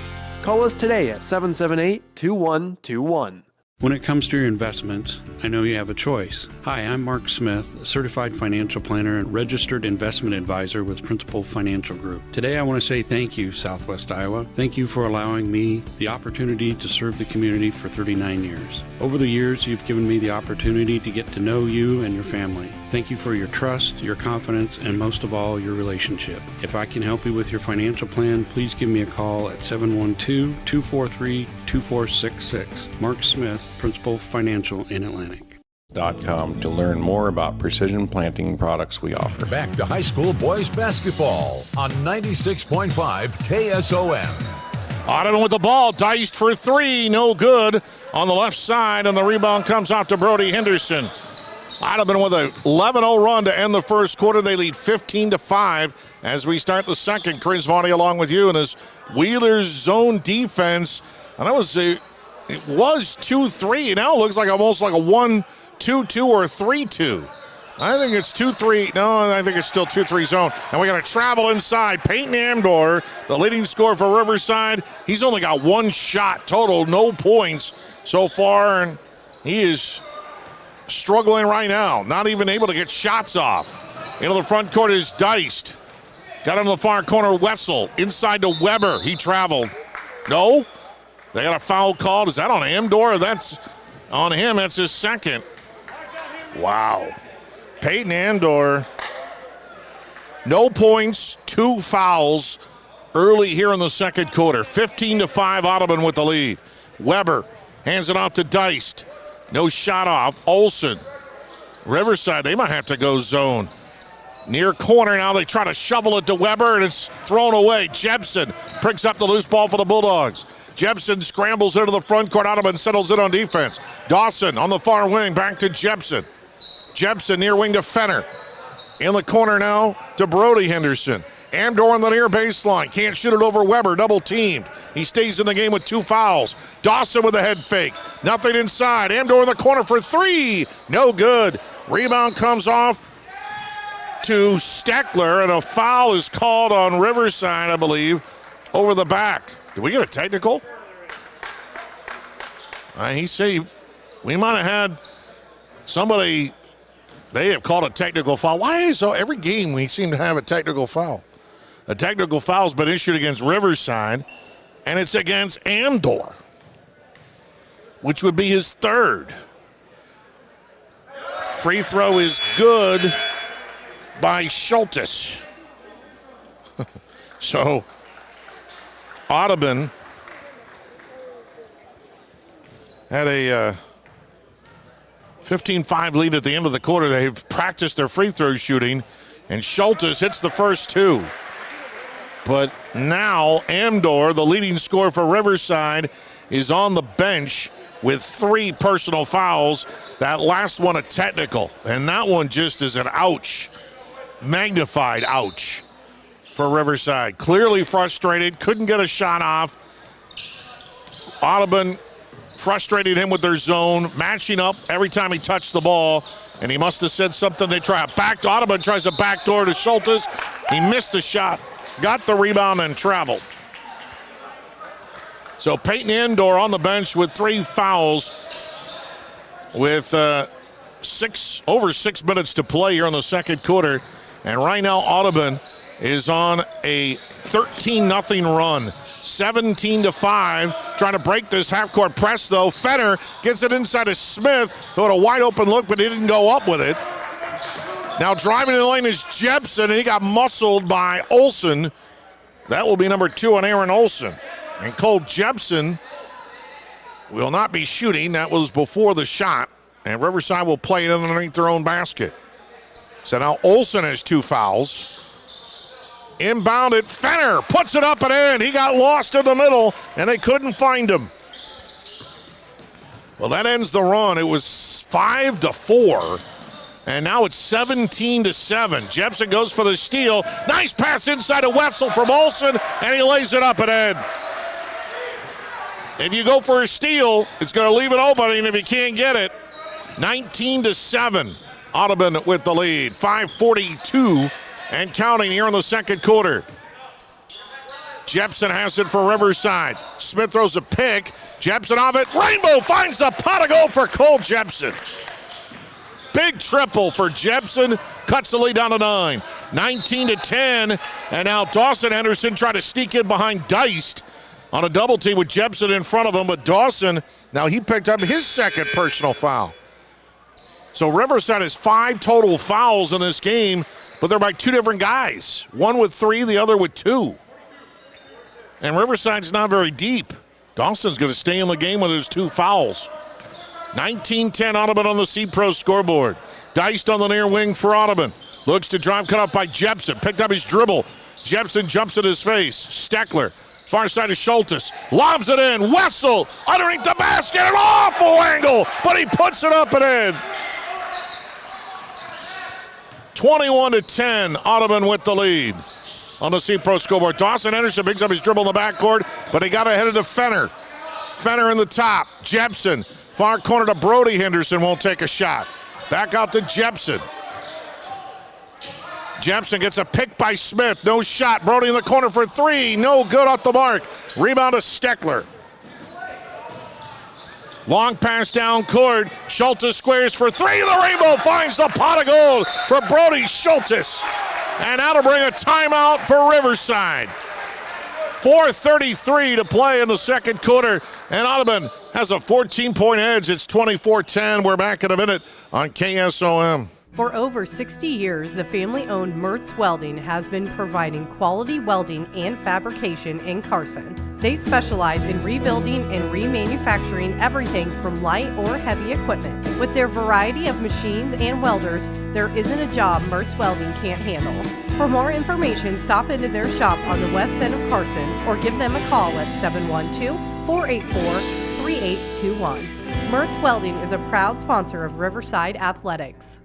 Call us today at 778-2121. When it comes to your investments, I know you have a choice. Hi, I'm Mark Smith, a certified financial planner and registered investment advisor with Principal Financial Group. Today I want to say thank you, Southwest Iowa. Thank you for allowing me the opportunity to serve the community for 39 years. Over the years, you've given me the opportunity to get to know you and your family. Thank you for your trust, your confidence, and most of all, your relationship. If I can help you with your financial plan, please give me a call at 712-243-2466. Mark Smith, Principal Financial in Atlantic. .com to learn more about precision planting products we offer. Back to high school boys basketball on 96.5 KSOM. Audubon with the ball, diced for 3, no good on the left side, and the rebound comes out to Brody Henderson. Audubon with an 11-0 run to end the first quarter. They lead 15-5 as we start the second. Chris Varney along with you in his Wheeler's zone defense. And it was 2-3. Now it looks like almost like a 1-2-2 or a 3-2. I think it's 2-3. No, I think it's still 2-3 zone. And we got to travel inside. Peyton Amdor, the leading scorer for Riverside. He's only got one shot total, no points so far. And he is struggling right now. Not even able to get shots off. Into the front court is Deist. Got him in the far corner, Wessel. Inside to Weber. He traveled. No. They got a foul called. Is that on Amdor? That's on him. That's his second. Wow. Peyton Amdor, no points, 2 fouls early here in the second quarter. 15-5, Audubon with the lead. Weber hands it off to Deist. No shot off. Olsen. Riverside, they might have to go zone. Near corner now, they try to shovel it to Weber, and it's thrown away. Jepson picks up the loose ball for the Bulldogs. Jepson scrambles into the front court. Audubon settles in on defense. Dawson on the far wing, back to Jepson. Jepson near wing to Fenner. In the corner now to Brody Henderson. Amdor on the near baseline. Can't shoot it over Weber. Double teamed. He stays in the game with 2 fouls. Dawson with a head fake. Nothing inside. Amdor in the corner for 3. No good. Rebound comes off to Steckler, and a foul is called on Riverside, I believe, over the back. Did we get a technical? He said we might have had somebody. They have called a technical foul. Why is so every game we seem to have a technical foul? A technical foul has been issued against Riverside, and it's against Amdor, which would be his 3rd. Free throw is good by Schultes. So Audubon had a 15-5 lead at the end of the quarter. They've practiced their free throw shooting, and Schultes hits the first 2. But now Amdor, the leading scorer for Riverside, is on the bench with 3 personal fouls. That last one a technical, and that one just is an ouch, magnified ouch for Riverside. Clearly frustrated, couldn't get a shot off. Audubon frustrated him with their zone, matching up every time he touched the ball, and he must have said something. They try a back to Audubon, tries a backdoor to Schultes. He missed the shot, got the rebound, and traveled. So Peyton Amdor on the bench with 3 fouls with over 6 minutes to play here in the second quarter. And right now Audubon is on a 13-0 run. 17-5, trying to break this half-court press, though. Fenner gets it inside to Smith, who had a wide-open look, but he didn't go up with it. Now driving in the lane is Jepson, and he got muscled by Olsen. That will be number 2 on Aaron Olsen. And Cole Jepson will not be shooting. That was before the shot, and Riverside will play it underneath their own basket. So now Olsen has 2 fouls. Inbounded, Fenner puts it up and in. He got lost in the middle, and they couldn't find him. Well, that ends the run. It was 5-4, and now it's 17-7. Jepson goes for the steal. Nice pass inside to Wessel from Olsen, and he lays it up and in. If you go for a steal, it's going to leave it open, and if you can't get it, 19-7. Audubon with the lead. 5:42 and counting here in the second quarter. Jepson has it for Riverside. Smith throws a pick. Jepson off it. Rainbow finds the pot of goal for Cole Jepson. Big triple for Jepson. Cuts the lead down to 9. 19-10. And now Dawson Henderson trying to sneak in behind Deist on a double team with Jepson in front of him. But Dawson, now he picked up his second personal foul. So Riverside has 5 total fouls in this game, but they're by 2 different guys. One with 3, the other with 2. And Riverside's not very deep. Dawson's going to stay in the game with his 2 fouls. 19-10 Audubon on the C-Pro scoreboard. Deist on the near wing for Audubon. Looks to drive, cut off by Jepson. Picked up his dribble. Jepson jumps at his face. Steckler, far side of Schultes. Lobs it in. Wessel underneath the basket. An awful angle, but he puts it up and in. 21-10, Audubon with the lead. On the C-Pro scoreboard, Dawson Henderson picks up his dribble in the backcourt, but he got ahead of the Fenner. Fenner in the top. Jepson, far corner to Brody Henderson, won't take a shot. Back out to Jepson. Jepson gets a pick by Smith. No shot. Brody in the corner for three. No good, off the mark. Rebound to Steckler. Long pass down court. Schultes squares for three. The Rainbow finds the pot of gold for Brody Schultes. And that'll bring a timeout for Riverside. 4:33 to play in the second quarter. And Audubon has a 14-point edge. It's 24-10. We're back in a minute on KSOM. For over 60 years, the family-owned Mertz Welding has been providing quality welding and fabrication in Carson. They specialize in rebuilding and remanufacturing everything from light or heavy equipment. With their variety of machines and welders, there isn't a job Mertz Welding can't handle. For more information, stop into their shop on the west end of Carson or give them a call at 712-484-3821. Mertz Welding is a proud sponsor of Riverside Athletics.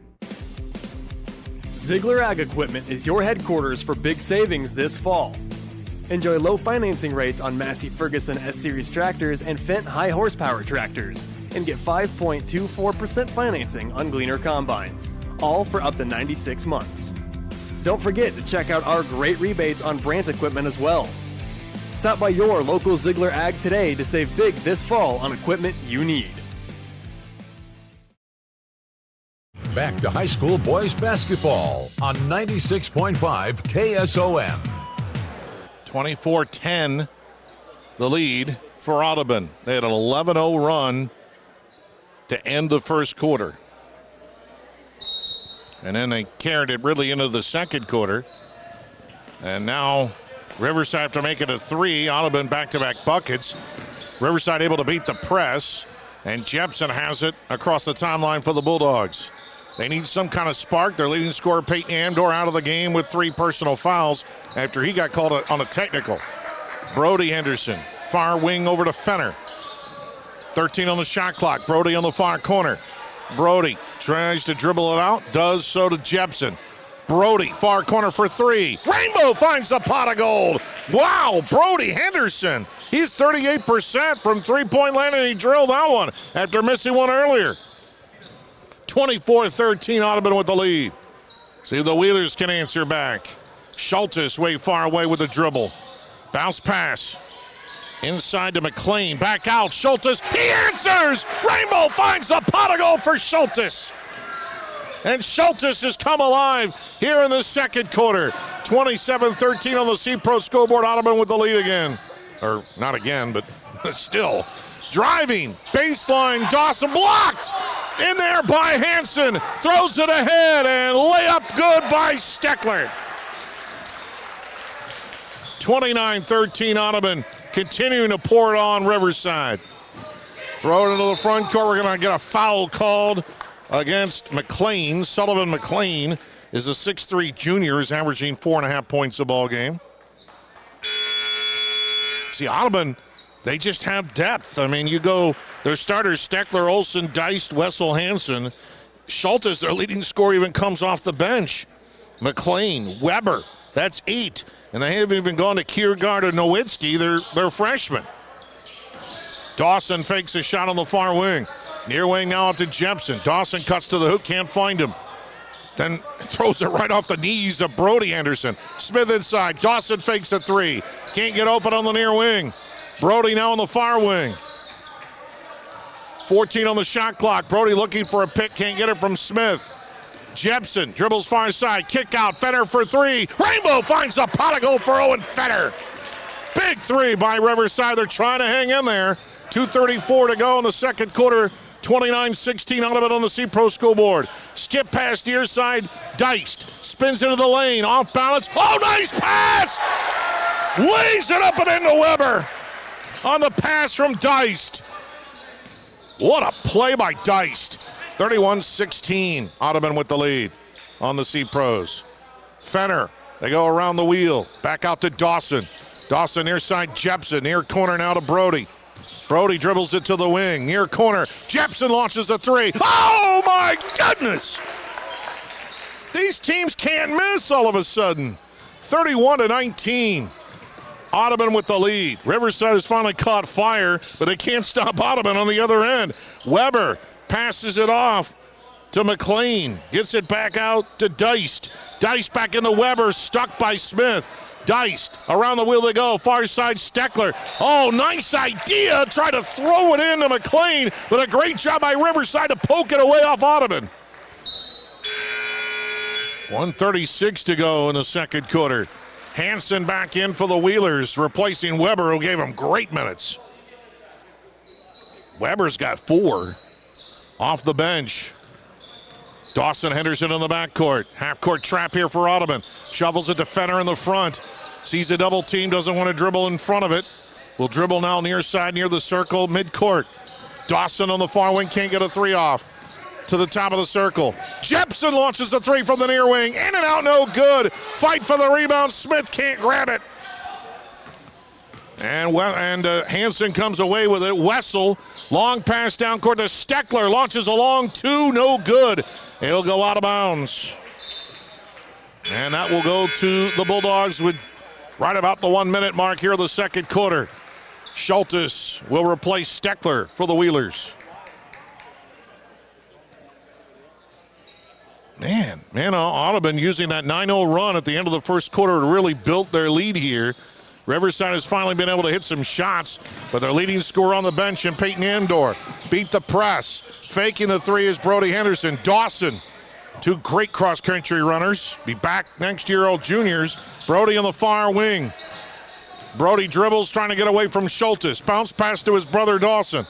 Ziegler Ag Equipment is your headquarters for big savings this fall. Enjoy low financing rates on Massey Ferguson S-Series tractors and Fendt high horsepower tractors, and get 5.24% financing on Gleaner combines, all for up to 96 months. Don't forget to check out our great rebates on Brandt equipment as well. Stop by your local Ziegler Ag today to save big this fall on equipment you need. Back to high school boys basketball on 96.5 KSOM. 24-10, the lead for Audubon. They had an 11-0 run to end the first quarter. And then they carried it really into the second quarter. And now Riverside, after making a three, Audubon back-to-back buckets. Riverside able to beat the press, and Jepson has it across the timeline for the Bulldogs. They need some kind of spark. Their leading scorer, Peyton Amdor, out of the game with 3 personal fouls after he got called on a technical. Brody Henderson, far wing over to Fenner. 13 on the shot clock. Brody on the far corner. Brody tries to dribble it out, does so to Jepson. Brody, far corner for 3. Rainbow finds the pot of gold. Wow, Brody Henderson. He's 38% from three-point land, and he drilled that one after missing one earlier. 24-13, Audubon with the lead. See if the Wheelers can answer back. Schultes way far away with the dribble. Bounce pass. Inside to McLean. Back out. Schultes. He answers! Rainbow finds the pot of gold for Schultes. And Schultes has come alive here in the second quarter. 27-13 on the C-Pro scoreboard. Audubon with the lead again. Or not again, but still. Driving. Baseline. Dawson blocked. In there by Hansen, throws it ahead, and layup good by Steckler. 29-13 Audubon, continuing to pour it on Riverside. Throw it into the front court. We're going to get a foul called against McLean. Sullivan McLean is a 6'3 junior, is averaging 4.5 points a ball game. See, Audubon, they just have depth. I mean, you go, their starters, Steckler, Olsen, Deist, Wessel, Hansen. Schultes, their leading scorer, even comes off the bench. McLean, Weber, that's 8. And they haven't even gone to Kiergaard or Nowitzki. They're freshmen. Dawson fakes a shot on the far wing. Near wing now up to Jepson. Dawson cuts to the hoop, can't find him. Then throws it right off the knees of Brody Henderson. Smith inside, Dawson fakes a 3. Can't get open on the near wing. Brody now on the far wing. 14 on the shot clock. Brody looking for a pick, can't get it from Smith. Jepson dribbles far side, kick out, Fenner for 3. Rainbow finds a pot of gold for Owen Fenner. Big 3 by Riverside. They're trying to hang in there. 2:34 to go in the second quarter. 29-16 Audubon on the C-Pro scoreboard. Skip pass near side, Deist spins into the lane, off balance. Oh, nice pass! Lays it up and into Weber on the pass from Deist. What a play by Deist. 31-16, Audubon with the lead on the C-Pros. Fenner, they go around the wheel. Back out to Dawson. Dawson near side, Jepson. Near corner now to Brody. Brody dribbles it to the wing. Near corner, Jepson launches a 3. Oh my goodness! These teams can't miss all of a sudden. 31-19. Audubon with the lead. Riverside has finally caught fire, but they can't stop Audubon on the other end. Weber passes it off to McLean. Gets it back out to Deist. Deist back into Weber, stuck by Smith. Deist, around the wheel they go. Far side, Steckler. Oh, nice idea. Try to throw it into McLean, but a great job by Riverside to poke it away off Audubon. 1:36 to go in the second quarter. Hansen back in for the Wheelers, replacing Weber, who gave him great minutes. Weber's got 4 off the bench. Dawson Henderson in the backcourt. Half-court trap here for Audubon. Shovels it to Fenner in the front. Sees a double team, doesn't want to dribble in front of it. Will dribble now near side, near the circle, mid-court. Dawson on the far wing, can't get a 3 off. To the top of the circle. Jepson launches a 3 from the near wing. In and out, no good. Fight for the rebound. Smith can't grab it. And Hansen comes away with it. Wessel, long pass down court to Steckler. Launches a long 2, no good. It'll go out of bounds. And that will go to the Bulldogs with right about the 1 minute mark here of the second quarter. Schultes will replace Steckler for the Wheelers. Man, Audubon using that 9-0 run at the end of the first quarter to really built their lead here. Riverside has finally been able to hit some shots, but their leading scorer on the bench in Peyton Amdor beat the press. Faking the 3 is Brody Henderson. Dawson, 2 great cross-country runners. Be back next year, all juniors. Brody on the far wing. Brody dribbles, trying to get away from Schultes. Bounce pass to his brother Dawson.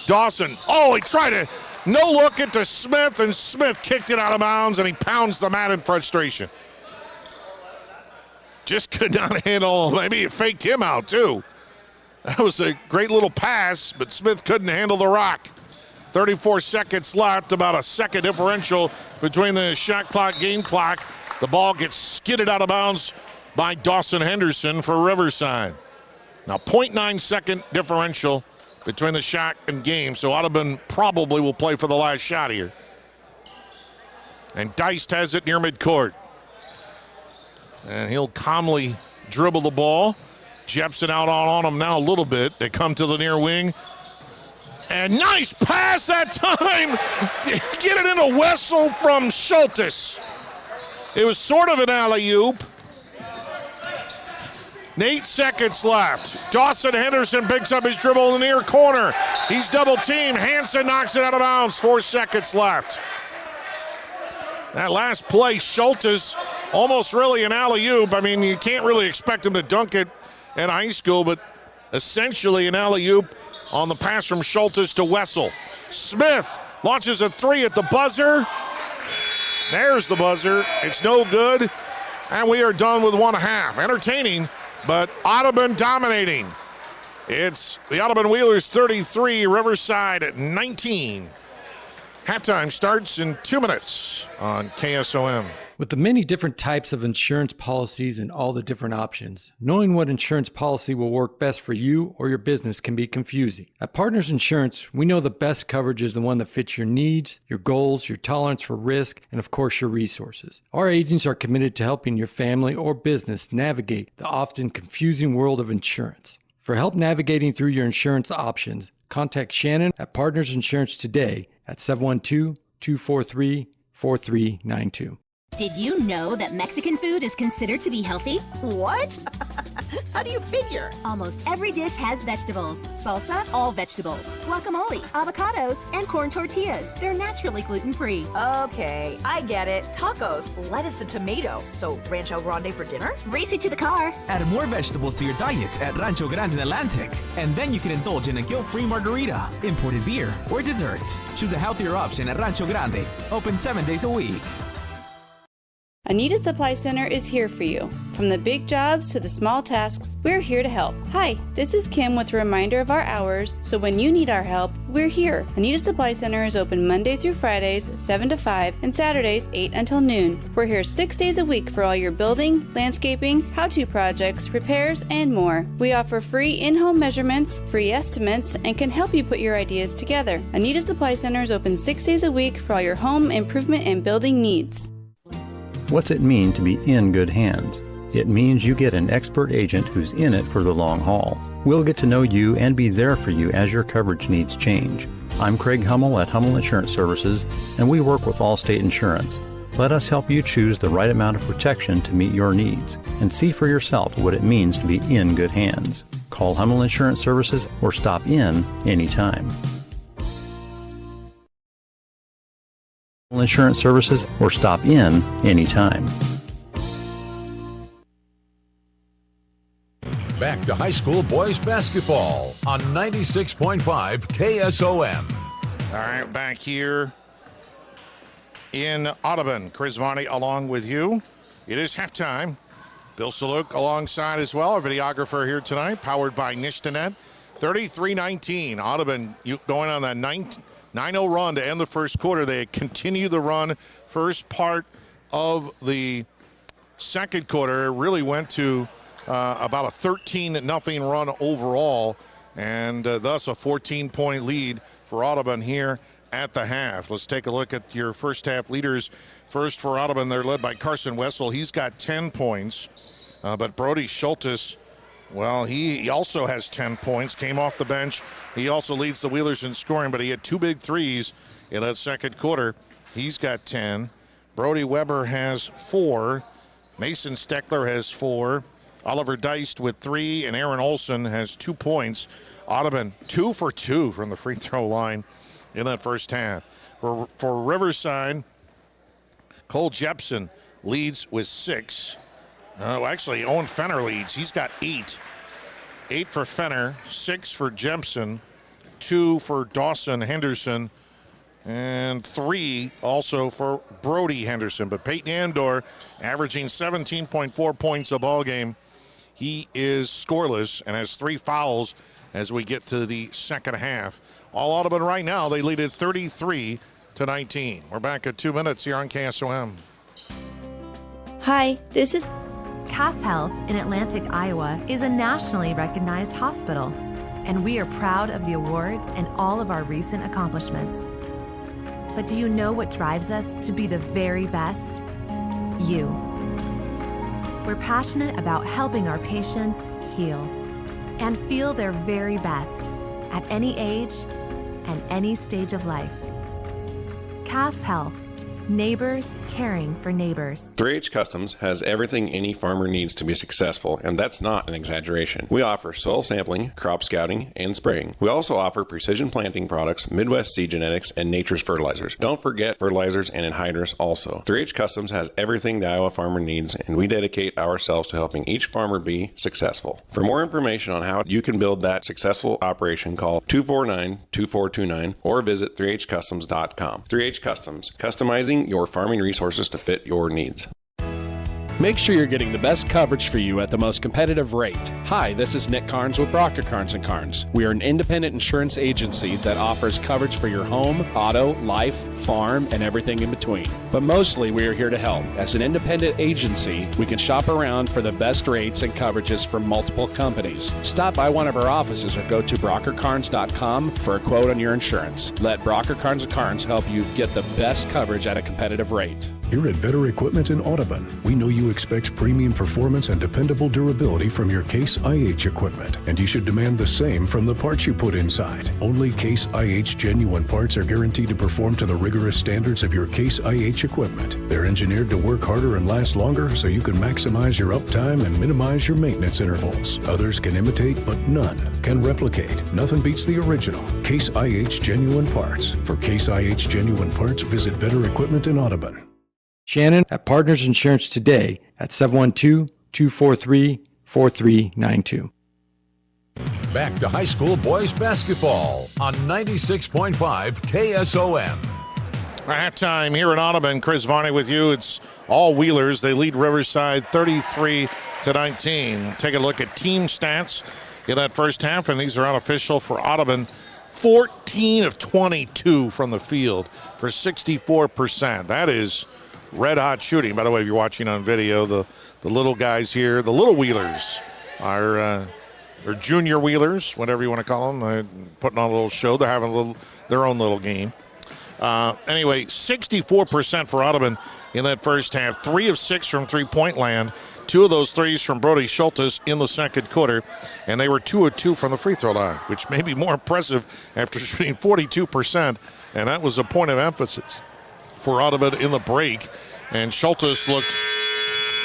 Dawson, he tried to no look into Smith, and Smith kicked it out of bounds, and he pounds the mat in frustration. Just could not handle, maybe it faked him out too. That was a great little pass, but Smith couldn't handle the rock. 34 seconds left, about a second differential between the shot clock, game clock. The ball gets skidded out of bounds by Dawson Henderson for Riverside. Now 0.9 second differential between the shot and game, so Audubon probably will play for the last shot here. And Deist has it near midcourt. And he'll calmly dribble the ball. Jepson out on him now a little bit. They come to the near wing. And nice pass that time. Get it into Wessel from Schultes. It was sort of an alley-oop. 8 seconds left. Dawson Henderson picks up his dribble in the near corner. He's double-teamed. Hansen knocks it out of bounds. 4 seconds left. That last play, Schultes, almost really an alley-oop. I mean, you can't really expect him to dunk it in high school, but essentially an alley-oop on the pass from Schultes to Wessel. Smith launches a 3 at the buzzer. There's the buzzer. It's no good. And we are done with 1/2. Entertaining, but Audubon dominating. It's the Audubon Wheelers 33, Riverside at 19. Halftime starts in 2 minutes on KSOM. With the many different types of insurance policies and all the different options, knowing what insurance policy will work best for you or your business can be confusing. At Partners Insurance, we know the best coverage is the one that fits your needs, your goals, your tolerance for risk, and of course your resources. Our agents are committed to helping your family or business navigate the often confusing world of insurance. For help navigating through your insurance options, contact Shannon at Partners Insurance today at 712-243-4392. Did you know that Mexican food is considered to be healthy? What? How do you figure? Almost every dish has vegetables. Salsa, all vegetables. Guacamole, avocados, and corn tortillas. They're naturally gluten-free. Okay, I get it. Tacos, lettuce and tomato. So Rancho Grande for dinner? Race you to the car. Add more vegetables to your diet at Rancho Grande in Atlantic. And then you can indulge in a guilt-free margarita, imported beer, or dessert. Choose a healthier option at Rancho Grande. Open 7 days a week. Anita Supply Center is here for you. From the big jobs to the small tasks, we're here to help. Hi, this is Kim with a reminder of our hours, so when you need our help, we're here. Anita Supply Center is open Monday through Fridays, 7 to 5, and Saturdays, 8 until noon. We're here 6 days a week for all your building, landscaping, how-to projects, repairs, and more. We offer free in-home measurements, free estimates, and can help you put your ideas together. Anita Supply Center is open 6 days a week for all your home improvement and building needs. What's it mean to be in good hands? It means you get an expert agent who's in it for the long haul. We'll get to know you and be there for you as your coverage needs change. I'm Craig Hummel at Hummel Insurance Services, and we work with Allstate Insurance. Let us help you choose the right amount of protection to meet your needs and see for yourself what it means to be in good hands. Call Hummel Insurance Services or stop in anytime. Hummel Insurance Services or stop in anytime. Back to high school boys basketball on 96.5 KSOM. All right, back here in Audubon. Chris Varney along with you. It is halftime. Bill Saluk alongside as well, our videographer here tonight, powered by Nishtanet. 33-19. Audubon going on that 9-0 run to end the first quarter. They continue the run. First part of the second quarter really went to about a 13-0 run overall, and thus a 14-point lead for Audubon here at the half. Let's take a look at your first half leaders. First for Audubon, they're led by Carson Wessel. He's got 10 points, but Brody Schultes, well, he also has 10 points, came off the bench. He also leads the Wheelers in scoring, but he had 2 big threes in that second quarter. He's got 10. Brody Weber has 4. Mason Steckler has 4. Oliver Deist with 3, and Aaron Olson has 2 points. Audubon 2 for 2 from the free throw line in that first half. For Riverside, Cole Jepson leads with 6. Actually, Owen Fenner leads. He's got 8. 8 for Fenner, 6 for Jepson, 2 for Dawson Henderson, and 3 also for Brody Henderson. But Peyton Andor averaging 17.4 points a ball game. He is scoreless and has 3 fouls as we get to the second half. All Audubon right now, they lead it 33-19. We're back at 2 minutes here on KSOM. Hi, this is Cass Health in Atlantic, Iowa is a nationally recognized hospital, and we are proud of the awards and all of our recent accomplishments. But do you know what drives us to be the very best? You. We're passionate about helping our patients heal and feel their very best at any age and any stage of life. Cass Health. Neighbors caring for neighbors. 3H Customs has everything any farmer needs to be successful, and that's not an exaggeration. We offer soil sampling, crop scouting, and spraying. We also offer precision planting products, Midwest seed genetics, and nature's fertilizers. Don't forget fertilizers and anhydrous also. 3H Customs has everything the Iowa farmer needs, and we dedicate ourselves to helping each farmer be successful. For more information on how you can build that successful operation, call 249-2429 or visit 3hcustoms.com. 3H Customs, customizing your farming resources to fit your needs. Make sure you're getting the best coverage for you at the most competitive rate. Hi, this is Nick Carnes with Brocker Carnes & Carnes. We are an independent insurance agency that offers coverage for your home, auto, life, farm, and everything in between. But mostly we are here to help. As an independent agency, we can shop around for the best rates and coverages from multiple companies. Stop by one of our offices or go to brockercarnes.com for a quote on your insurance. Let Brocker Carnes & Carnes help you get the best coverage at a competitive rate. Here at Vetter Equipment in Audubon, we know you expect premium performance and dependable durability from your Case IH equipment, and you should demand the same from the parts you put inside. Only Case IH genuine parts are guaranteed to perform to the rigorous standards of your Case IH equipment. They're engineered to work harder and last longer so you can maximize your uptime and minimize your maintenance intervals. Others can imitate, but none can replicate. Nothing beats the original Case IH genuine parts. For Case IH genuine parts, visit Vetter Equipment in Audubon. Shannon at Partners Insurance today at 712-243-4392. Back to high school boys basketball on 96.5 KSOM. Halftime here in Audubon. Chris Varney with you. It's all Wheelers. They lead Riverside 33-19. Take a look at team stats in that first half, and these are unofficial for Audubon. 14 of 22 from the field for 64%. That is red hot shooting. By the way, if you're watching on video, the little guys here, the little Wheelers, are junior Wheelers, whatever you want to call them. They're putting on a little show. They're having their own little game. Anyway, 64% for Audubon, in that first half. 3 of 6 from three-point land. 2 of those threes from Brody Schultes in the second quarter, and they were 2 of 2 from the free throw line, which may be more impressive after shooting 42%, and that was a point of emphasis for Audubon in the break. And Schultes looked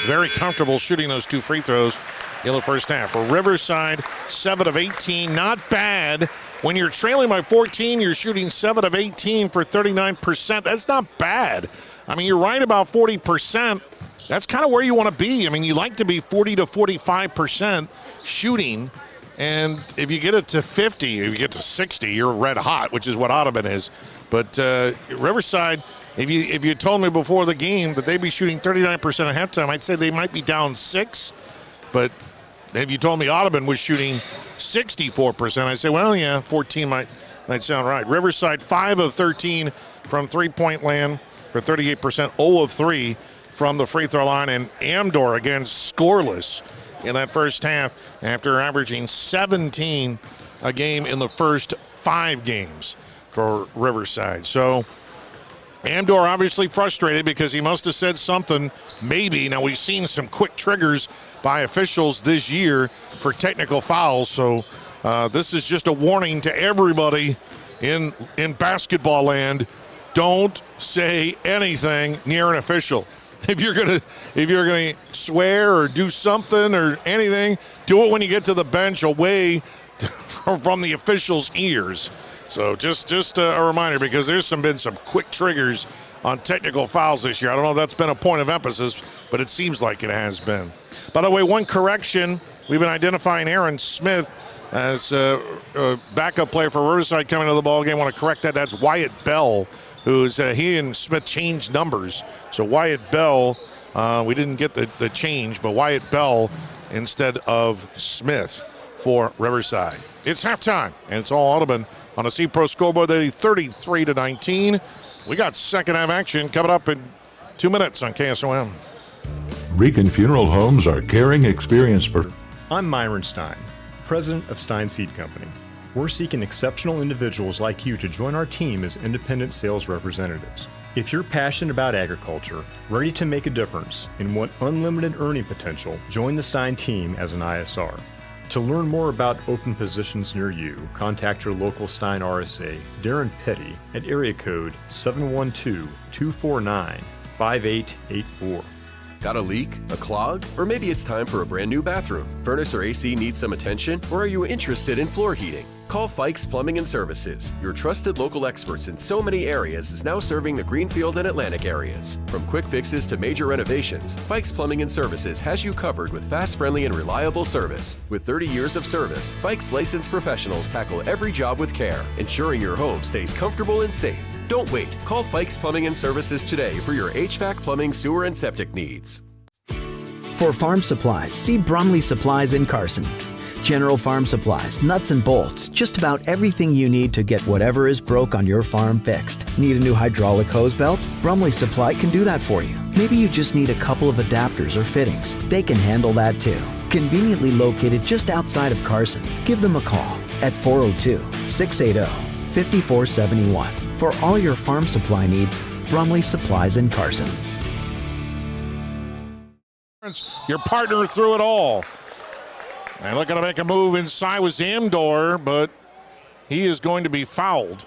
very comfortable shooting those 2 free throws in the first half. For Riverside, 7 of 18, not bad. When you're trailing by 14, you're shooting 7 of 18 for 39%. That's not bad. I mean, you're right about 40%. That's kind of where you want to be. I mean, you like to be 40 to 45% shooting. And if you get it to 50, if you get to 60, you're red hot, which is what Audubon is. But Riverside, if you told me before the game that they'd be shooting 39% at halftime, I'd say they might be down 6. But if you told me Audubon was shooting 64%, I'd say, well, yeah, 14 might sound right. Riverside, 5 of 13 from three-point land for 38%, 0 of 3 from the free throw line, and Amdor again scoreless in that first half after averaging 17 a game in the first 5 games for Riverside. So Amdor obviously frustrated because he must have said something, maybe. Now, we've seen some quick triggers by officials this year for technical fouls, so this is just a warning to everybody in basketball land. Don't say anything near an official. If you're gonna swear or do something or anything, do it when you get to the bench, away from the officials' ears. So just a reminder, because there's been some quick triggers on technical fouls this year. I don't know if that's been a point of emphasis, but it seems like it has been. By the way, one correction: we've been identifying Aaron Smith as a backup player for Riverside coming to the ball game. I want to correct that. That's Wyatt Bell, who's he and Smith changed numbers. So Wyatt Bell, we didn't get the change, but Wyatt Bell instead of Smith for Riverside. It's halftime, and it's all Audubon on the C-Pro scoreboard. They 33-19. We got second half action coming up in 2 minutes on KSOM. Rican Funeral Homes are caring, experienced. I'm Myron Stein, president of Stein Seed Company. We're seeking exceptional individuals like you to join our team as independent sales representatives. If you're passionate about agriculture, ready to make a difference, and want unlimited earning potential, join the Stein team as an ISR. To learn more about open positions near you, contact your local Stein RSA, Darren Petty, at area code 712-249-5884. Got a leak? A clog? Or maybe it's time for a brand new bathroom. Furnace or AC needs some attention? Or are you interested in floor heating? Call Fikes Plumbing and Services. Your trusted local experts in so many areas is now serving the Greenfield and Atlantic areas. From quick fixes to major renovations, Fikes Plumbing and Services has you covered with fast, friendly, and reliable service. With 30 years of service, Fikes licensed professionals tackle every job with care, ensuring your home stays comfortable and safe. Don't wait. Call Fikes Plumbing and Services today for your HVAC, plumbing, sewer, and septic needs. For farm supplies, see Bromley Supplies in Carson. General Farm Supplies, nuts and bolts, just about everything you need to get whatever is broke on your farm fixed. Need a new hydraulic hose belt? Bromley Supply can do that for you. Maybe you just need a couple of adapters or fittings. They can handle that too. Conveniently located just outside of Carson. Give them a call at 402-680-5471. For all your farm supply needs, Bromley Supplies in Carson. Your partner through it all. And looking to make a move inside was Amdor, but he is going to be fouled.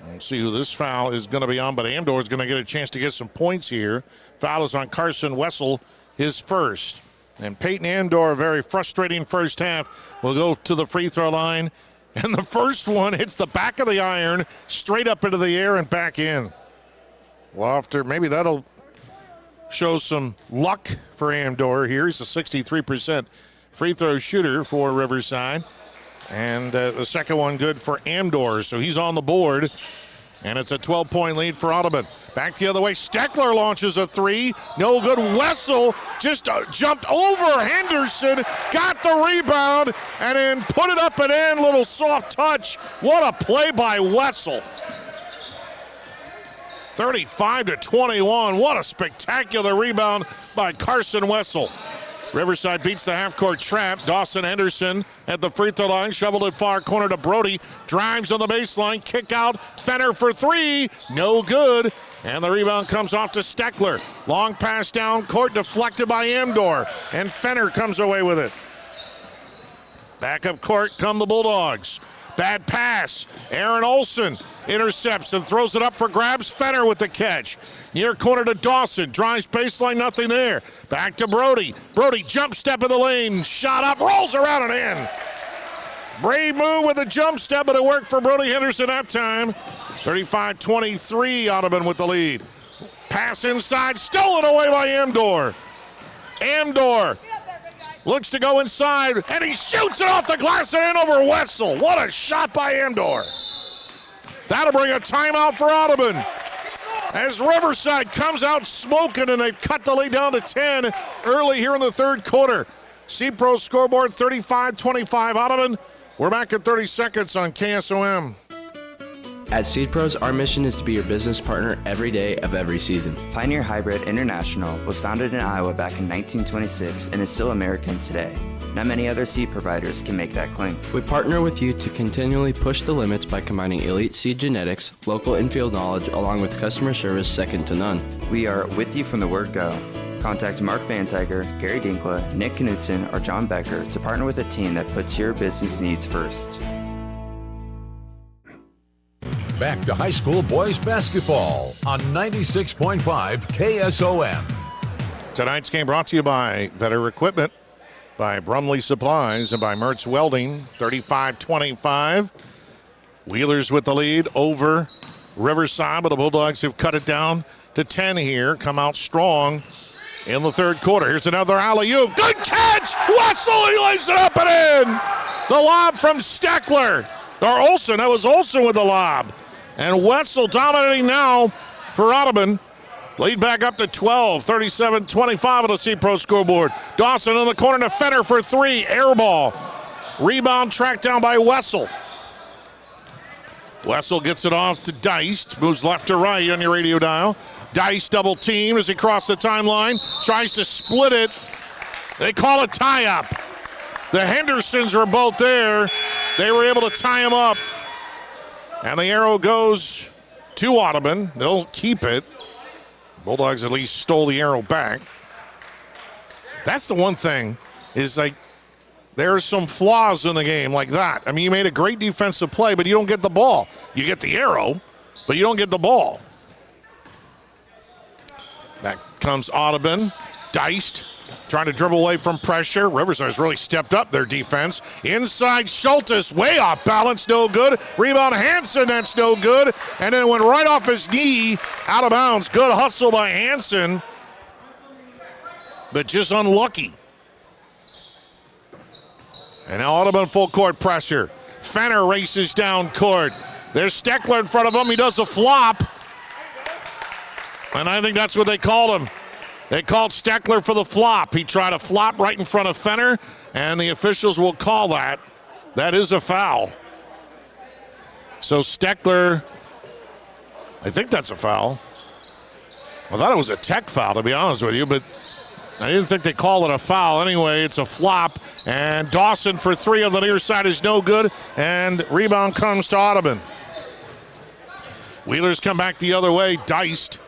We'll see who this foul is going to be on, but Amdor is going to get a chance to get some points here. Foul is on Carson Wessel, his first. And Peyton Amdor, a very frustrating first half, will go to the free throw line. And the first one hits the back of the iron, straight up into the air and back in. Lofter, maybe that'll show some luck for Amdor here. He's a 63% free throw shooter for Riverside. And the second one good for Amdor, so he's on the board. And it's a 12-point lead for Audubon. Back the other way, Steckler launches a three. No good. Wessel just jumped over Henderson, got the rebound, and then put it up and in. Little soft touch. What a play by Wessel. 35-21. What a spectacular rebound by Carson Wessel. Riverside beats the half-court trap. Dawson Henderson at the free throw line, shoveled it far corner to Brody. Drives on the baseline, kick out. Fenner for three. No good. And the rebound comes off to Steckler. Long pass down court, deflected by Amdor. And Fenner comes away with it. Back up court come the Bulldogs. Bad pass. Aaron Olson intercepts and throws it up for grabs. Fenner with the catch. Near corner to Dawson. Drives baseline, nothing there. Back to Brody. Brody jump step in the lane. Shot up, rolls around and in. Brave move with a jump step, but it worked for Brody Henderson that time. 35-23, Audubon with the lead. Pass inside, stolen away by Amdor. Amdor looks to go inside, and he shoots it off the glass and in over Wessel. What a shot by Amdor. That'll bring a timeout for Audubon. As Riverside comes out smoking, and they've cut the lead down to 10 early here in the third quarter. C-Pro scoreboard 35-25 Audubon. We're back at 30 seconds on KSOM. At Seed Pros, our mission is to be your business partner every day of every season. Pioneer Hybrid International was founded in Iowa back in 1926 and is still American today. Not many other seed providers can make that claim. We partner with you to continually push the limits by combining elite seed genetics, local infield knowledge, along with customer service second to none. We are with you from the word go. Contact Mark Van Tiger, Gary Dinkla, Nick Knutson, or John Becker to partner with a team that puts your business needs first. Back to high school boys basketball on 96.5 KSOM. Tonight's game brought to you by Vetter Equipment, by Brumley Supplies, and by Mertz Welding. 35-25. Wheelers with the lead over Riverside, but the Bulldogs have cut it down to 10 here. Come out strong in the third quarter. Here's another alley-oop. Good catch! Wessel, he lays it up and in! The lob from Steckler. Or Olson. That was Olson with the lob. And Wessel dominating now for Audubon. Lead back up to 12, 37-25 on the C-Pro scoreboard. Dawson in the corner to Fenner for three. Air ball. Rebound tracked down by Wessel. Wessel gets it off to Deist. Moves left to right on your radio dial. Deist double team as he crosses the timeline. Tries to split it. They call a tie-up. The Hendersons were both there. They were able to tie him up. And the arrow goes to Audubon. They'll keep it. Bulldogs at least stole the arrow back. That's the one thing, is like there are some flaws in the game like that. I mean, you made a great defensive play, but you don't get the ball. You get the arrow, but you don't get the ball. Back comes Audubon. Deist trying to dribble away from pressure. Riverside's really stepped up their defense. Inside Schultes, way off balance, no good. Rebound Hansen, that's no good. And then it went right off his knee, out of bounds. Good hustle by Hansen, but just unlucky. And now Audubon full court pressure. Fenner races down court. There's Steckler in front of him. He does a flop. And I think that's what they called him. They called Steckler for the flop. He tried a flop right in front of Fenner, and the officials will call that. That is a foul. So Steckler, I think that's a foul. I thought it was a tech foul, to be honest with you, but I didn't think they call it a foul. Anyway, it's a flop, and Dawson for three on the near side is no good, and rebound comes to Audubon. Wheelers come back the other way. Deist.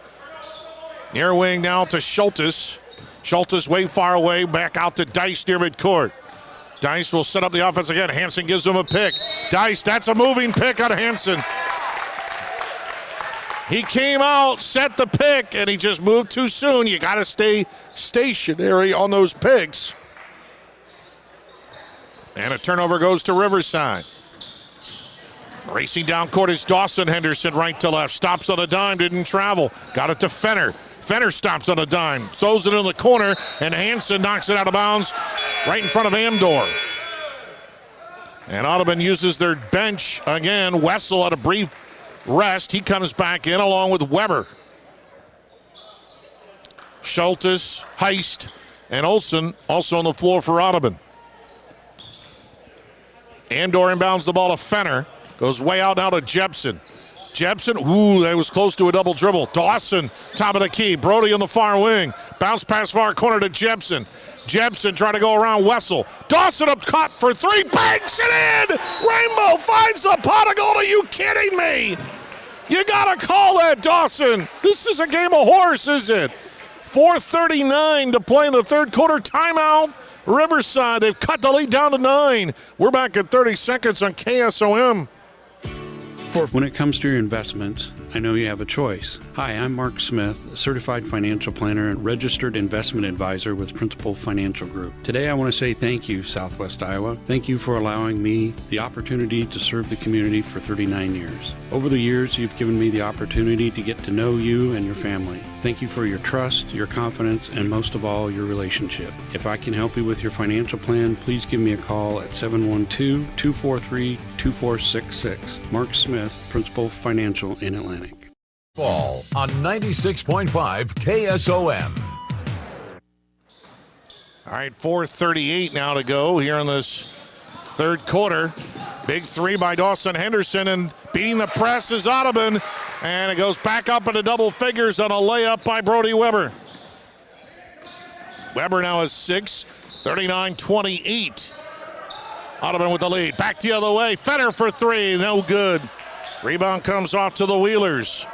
Near wing now to Schultes. Schultes way far away, back out to Deist near midcourt. Deist will set up the offense again. Hansen gives him a pick. Deist, that's a moving pick on Hansen. He came out, set the pick, and he just moved too soon. You got to stay stationary on those picks. And a turnover goes to Riverside. Racing down court is Dawson Henderson, right to left. Stops on a dime, didn't travel. Got it to Fenner. Fenner stops on a dime, throws it in the corner, and Hansen knocks it out of bounds right in front of Amdor. And Audubon uses their bench again. Wessel at a brief rest. He comes back in along with Weber. Schultes, Heist, and Olson also on the floor for Audubon. Amdor inbounds the ball to Fenner. Goes way out now to Jepson. Jepson, ooh, that was close to a double dribble. Dawson, top of the key. Brody on the far wing. Bounce pass far corner to Jepson. Jepson trying to go around Wessel. Dawson up cut for three, banks it in! Rainbow finds the pot of gold. Are you kidding me? You got to call that, Dawson. This is a game of horse, is it? 4:39 to play in the third quarter. Timeout. Riverside, they've cut the lead down to 9. We're back at 30 seconds on KSOM. When it comes to your investments, I know you have a choice. Hi, I'm Mark Smith, a certified financial planner and registered investment advisor with Principal Financial Group. Today I want to say thank you, Southwest Iowa. Thank you for allowing me the opportunity to serve the community for 39 years. Over the years, you've given me the opportunity to get to know you and your family. Thank you for your trust, your confidence, and most of all, your relationship. If I can help you with your financial plan, please give me a call at 712-243-2466. Mark Smith, Principal Financial in Atlantic. Ball on 96.5 KSOM. All right, 4:38 now to go here in this third quarter. Big three by Dawson Henderson, and beating the press is Audubon. And it goes back up into double figures on a layup by Brody Weber. Weber now has 6, 39-28. Audubon with the lead. Back the other way. Fenner for 3, no good. Rebound comes off to the Wheelers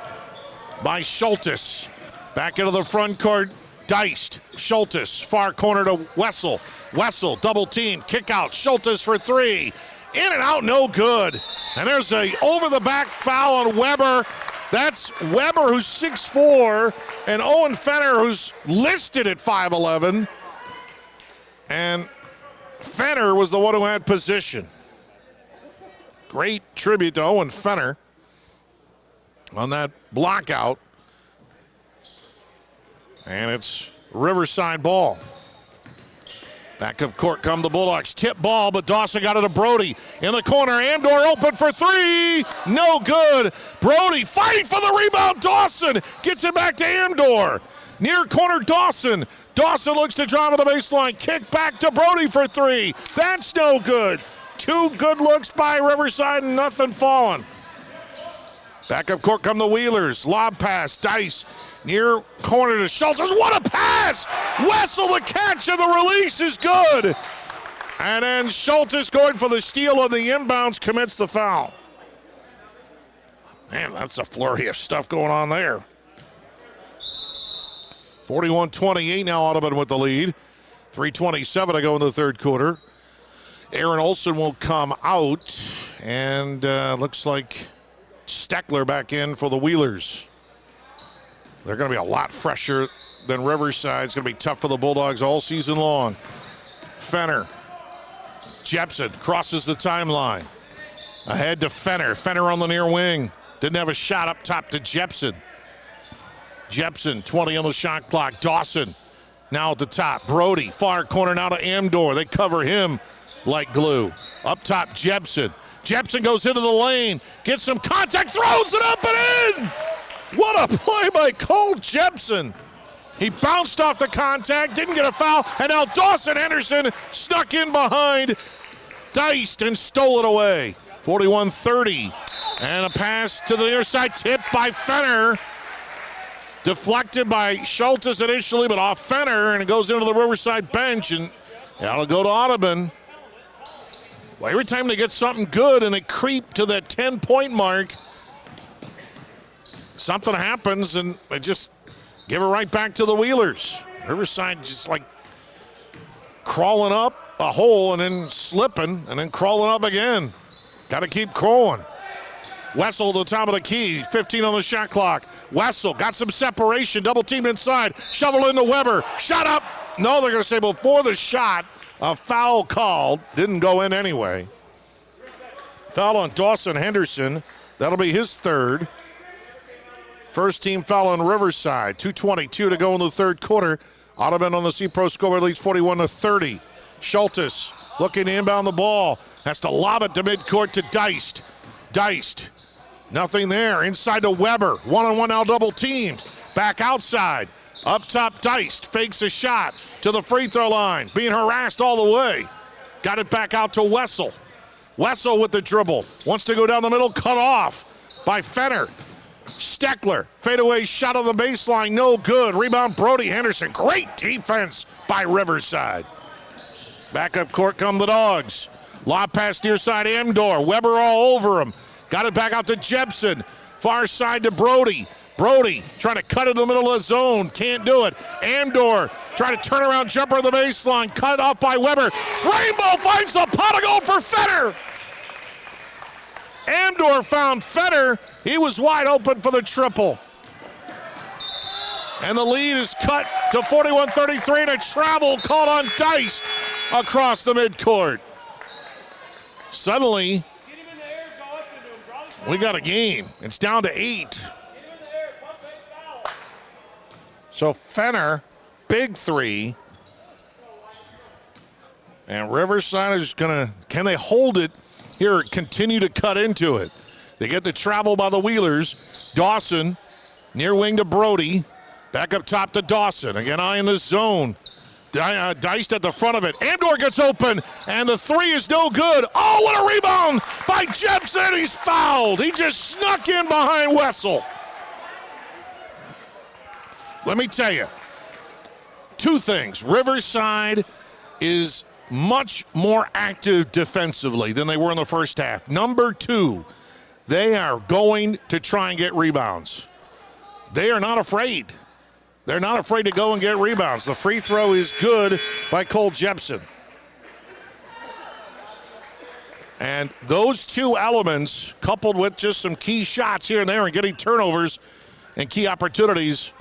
by Schultes. Back into the front court, Deist. Schultes, far corner to Wessel. Wessel, double team, kick out. Schultes for 3. In and out, no good. And there's a over-the-back foul on Weber. That's Weber, who's 6'4", and Owen Fenner, who's listed at 5'11". And Fenner was the one who had position. Great tribute to Owen Fenner on that block out. And it's Riverside ball. Back up court come the Bulldogs. Tip ball, but Dawson got it to Brody. In the corner, Amdor open for 3. No good. Brody fighting for the rebound. Dawson gets it back to Amdor. Near corner, Dawson. Dawson looks to drive to the baseline. Kick back to Brody for 3. That's no good. 2 good looks by Riverside and nothing falling. Back up court come the Wheelers. Lob pass, Dice. Near corner to Schultes. What a pass! Wessel the catch and the release is good. And then Schultes going for the steal on the inbounds, commits the foul. Man, that's a flurry of stuff going on there. 41-28 now, Audubon with the lead. 3:27 to go in the third quarter. Aaron Olson will come out, and looks like Steckler back in for the Wheelers. They're going to be a lot fresher than Riverside. It's going to be tough for the Bulldogs all season long. Fenner. Jepson crosses the timeline. Ahead to Fenner. Fenner on the near wing. Didn't have a shot up top to Jepson. Jepson, 20 on the shot clock. Dawson now at the top. Brody, far corner now to Amdor. They cover him like glue. Up top, Jepson. Jepson goes into the lane. Gets some contact, throws it up and in! What a play by Cole Jepson. He bounced off the contact, didn't get a foul, and now Dawson Henderson snuck in behind Deist and stole it away. 41-30. And a pass to the near side, tipped by Fenner. Deflected by Schultes initially, but off Fenner, and it goes into the Riverside bench, and that'll go to Audubon. Well, every time they get something good and they creep to that 10-point mark, something happens, and they just give it right back to the Wheelers. Riverside just like crawling up a hole and then slipping and then crawling up again. Got to keep crawling. Wessel to the top of the key, 15 on the shot clock. Wessel got some separation, double teamed inside, shovel into Weber, shot up. No, they're going to say before the shot, a foul called, didn't go in anyway. Foul on Dawson Henderson, that'll be his third. First team foul on Riverside. 2:22 to go in the third quarter. Audubon on the C-Pro scoreboard leads 41-30. Schultes looking to inbound the ball. Has to lob it to midcourt to Deist. Deist, nothing there. Inside to Weber. One-on-one now double teamed. Back outside. Up top, Deist fakes a shot to the free throw line. Being harassed all the way. Got it back out to Wessel. Wessel with the dribble. Wants to go down the middle. Cut off by Fenner. Steckler, fadeaway shot on the baseline, no good. Rebound, Brody Henderson. Great defense by Riverside. Back up court come the Dogs. Lob pass near side, Amdor. Weber all over him. Got it back out to Jepson. Far side to Brody. Brody trying to cut in the middle of the zone. Can't do it. Amdor trying to turn around jumper of the baseline. Cut off by Weber. Rainbow finds the pot of goal for Fenner. Amdor found Fenner. He was wide open for the triple. And the lead is cut to 41-33, and a travel called on Deist across the midcourt. Suddenly, we got a game. It's down to 8. So Fenner, big three. And Riverside is going to, can they hold it here, continue to cut into it? They get the travel by the Wheelers. Dawson, near wing to Brody. Back up top to Dawson. Again, eye in the zone. Deist at the front of it. Amdor gets open, and the three is no good. Oh, what a rebound by Jepson. He's fouled. He just snuck in behind Wessel. Let me tell you, two things. Riverside is much more active defensively than they were in the first half. Number two, they are going to try and get rebounds. They are not afraid. They're not afraid to go and get rebounds. The free throw is good by Cole Jepson. And those two elements, coupled with just some key shots here and there and getting turnovers and key opportunities,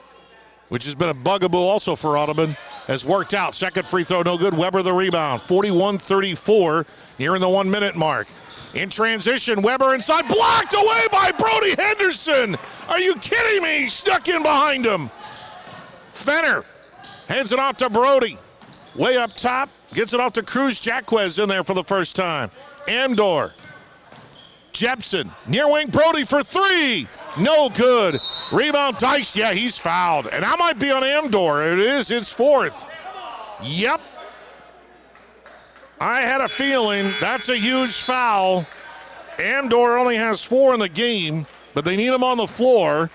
which has been a bugaboo also for Audubon, has worked out. Second free throw, no good. Weber the rebound. 41-34 here in the 1 minute mark. In transition, Weber inside, blocked away by Brody Henderson. Are you kidding me? Stuck in behind him. Fenner hands it off to Brody. Way up top, gets it off to Cruz Jaquez in there for the first time. Amdor. Jepson, near wing, Brody for three. No good. Rebound, Deist. Yeah, he's fouled. And that might be on Amdor. It is his fourth. Yep. I had a feeling that's a huge foul. Amdor only has 4 in the game, but they need him on the floor.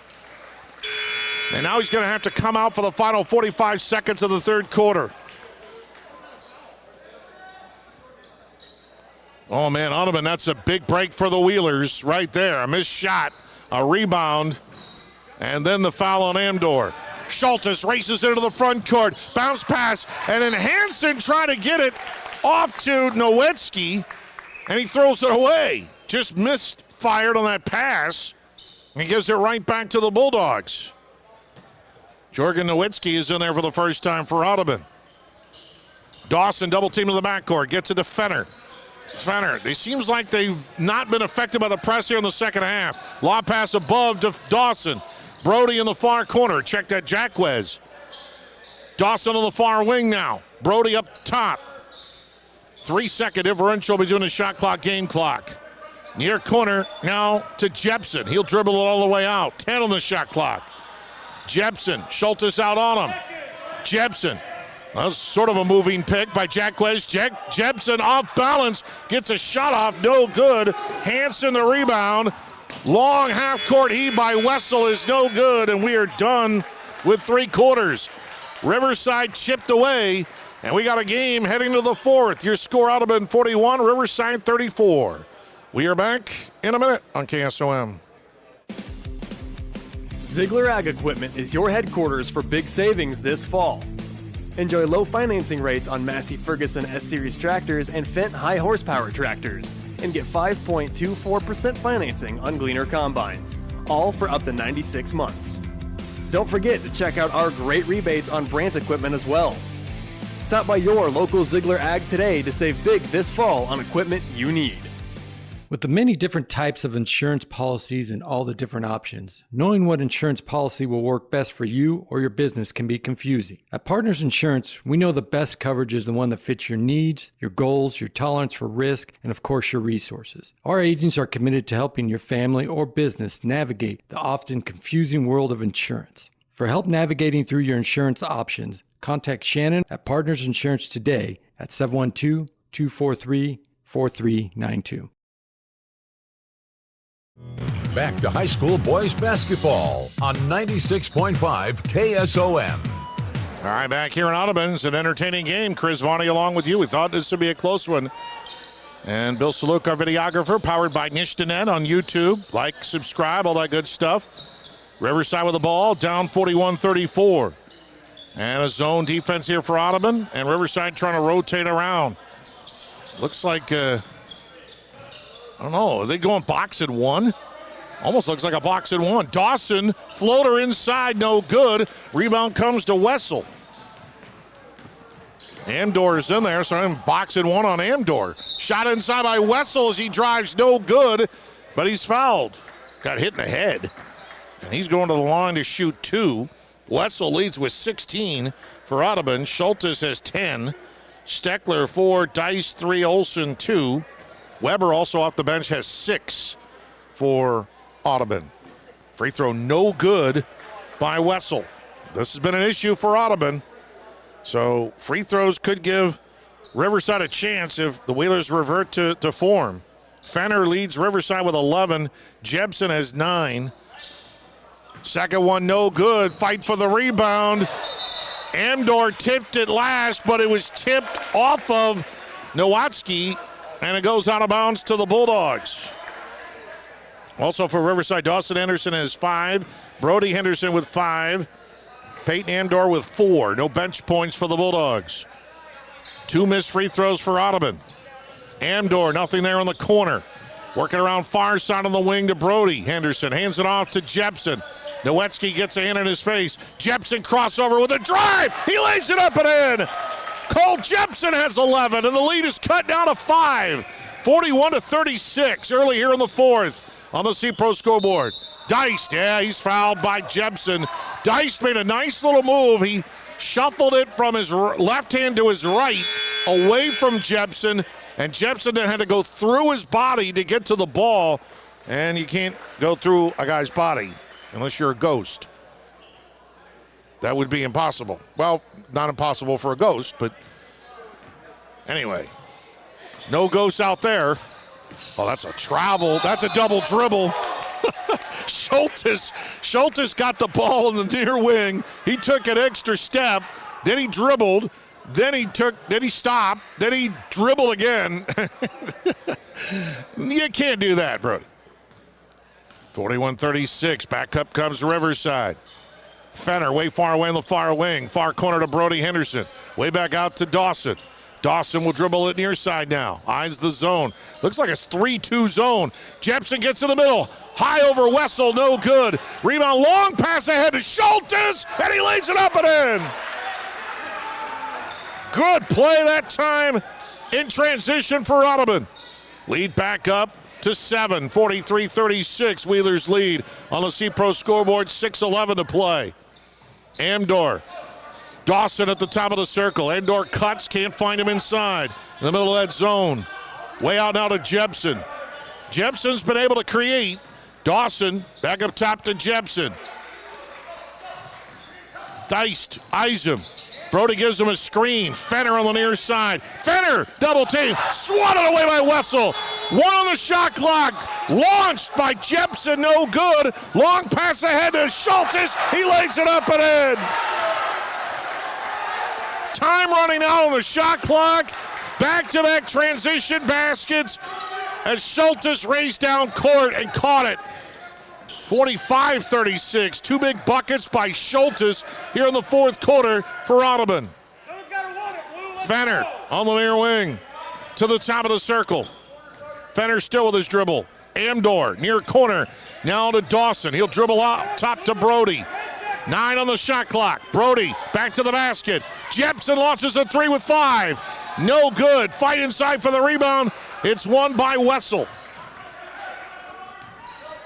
And now he's going to have to come out for the final 45 seconds of the third quarter. Oh, man, Audubon, that's a big break for the Wheelers right there. A missed shot, a rebound, and then the foul on Amdor. Schultes races into the front court. Bounce pass, and then Hansen trying to get it off to Nowitzki, and he throws it away. Just misfired on that pass. He gives it right back to the Bulldogs. Jorgen Nowitzki is in there for the first time for Audubon. Dawson double team to the backcourt, gets it to Fenner. Fenner, it seems like they've not been affected by the press here in the second half. Lob pass above to Dawson. Brody in the far corner, check that Jaquez. Dawson on the far wing now. Brody up top. 3-second differential between the shot clock, game clock. Near corner now to Jepson. He'll dribble it all the way out. 10 on the shot clock. Jepson, Schultes out on him. Jepson, that's sort of a moving pick by Jaquez. Jepson off balance, gets a shot off, no good. Hansen the rebound. Long half-court heave by Wessel is no good, and we are done with 3 quarters. Riverside chipped away, and we got a game heading to the fourth. Your score, Audubon 41, Riverside 34. We are back in a minute on KSOM. Ziegler Ag Equipment is your headquarters for big savings this fall. Enjoy low financing rates on Massey Ferguson S-Series tractors and Fendt high horsepower tractors, and get 5.24% financing on Gleaner combines, all for up to 96 months. Don't forget to check out our great rebates on Brandt equipment as well. Stop by your local Ziegler Ag today to save big this fall on equipment you need. With the many different types of insurance policies and all the different options, knowing what insurance policy will work best for you or your business can be confusing. At Partners Insurance, we know the best coverage is the one that fits your needs, your goals, your tolerance for risk, and of course your resources. Our agents are committed to helping your family or business navigate the often confusing world of insurance. For help navigating through your insurance options, contact Shannon at Partners Insurance today at 712-243-4392. Back to high school boys basketball on 96.5 KSOM. All right, back here in Audubon. It's an entertaining game. Chris Varney along with you. We thought this would be a close one. And Bill Saluk, our videographer, powered by Nishtanet on YouTube. Like, subscribe, all that good stuff. Riverside with the ball, down 41-34. And a zone defense here for Audubon. And Riverside trying to rotate around. Looks like, I don't know, are they going box and one? Almost looks like a box and one. Dawson, floater inside, no good. Rebound comes to Wessel. Amdor is in there, so I'm boxing one on Amdor. Shot inside by Wessel as he drives, no good, but he's fouled. Got hit in the head, and he's going to the line to shoot 2. Wessel leads with 16 for Audubon. Schultes has 10. Steckler 4, Dice 3, Olsen 2. Weber also off the bench has 6 for Audubon. Free throw no good by Wessel. This has been an issue for Audubon. So free throws could give Riverside a chance if the Whalers revert to form. Fenner leads Riverside with 11. Jebsen has 9. Second one no good. Fight for the rebound. Amdor tipped it last, but it was tipped off of Nowatzki, and it goes out of bounds to the Bulldogs. Also for Riverside, Dawson Henderson has 5. Brody Henderson with 5. Peyton Amdor with 4. No bench points for the Bulldogs. 2 missed free throws for Audubon. Amdor, nothing there on the corner. Working around far side on the wing to Brody. Henderson hands it off to Jebsen. Nowitzki gets a hand in his face. Jebsen crossover with a drive. He lays it up and in. Cole Jebsen has 11, and the lead is cut down to 5. 41-36 early here in the fourth on the C-Pro scoreboard. Dice, yeah, he's fouled by Jebsen. Dice made a nice little move. He shuffled it from his left hand to his right, away from Jebsen, and Jebsen then had to go through his body to get to the ball, and you can't go through a guy's body unless you're a ghost. That would be impossible. Well, not impossible for a ghost, but anyway. No ghosts out there. Oh, that's a travel. That's a double dribble. Schultes got the ball in the near wing. He took an extra step. Then he dribbled. Then he stopped. Then he dribbled again. You can't do that, Brody. 41-36. Back up comes Riverside. Fenner way far away in the far wing. Far corner to Brody Henderson. Way back out to Dawson. Dawson will dribble it near side now. Eyes the zone. Looks like a 3-2 zone. Jebsen gets in the middle. High over Wessel, no good. Rebound, long pass ahead to Schultes, and he lays it up and in. Good play that time in transition for Audubon. Lead back up to 7, 43-36. Wheelers lead on the C-Pro scoreboard, 6:11 to play. Amdor. Dawson at the top of the circle. Amdor cuts, can't find him inside. In the middle of that zone. Way out now to Jebsen. Jebsen's been able to create. Dawson back up top to Jebsen. Deist eyes him. Brody gives him a screen. Fenner on the near side. Fenner, double team. Swatted away by Wessel. 1 on the shot clock. Launched by Jebsen, no good. Long pass ahead to Schultes. He lays it up and in. Time running out on the shot clock. Back-to-back transition baskets as Schultes raced down court and caught it. 45-36. 2 big buckets by Schultes here in the fourth quarter for Audubon. Fenner on the near wing to the top of the circle. Fenner still with his dribble. Amdor near corner. Now to Dawson. He'll dribble out top to Brody. 9 on the shot clock. Brody back to the basket. Jebsen launches a 3 with 5. No good. Fight inside for the rebound. It's won by Wessel.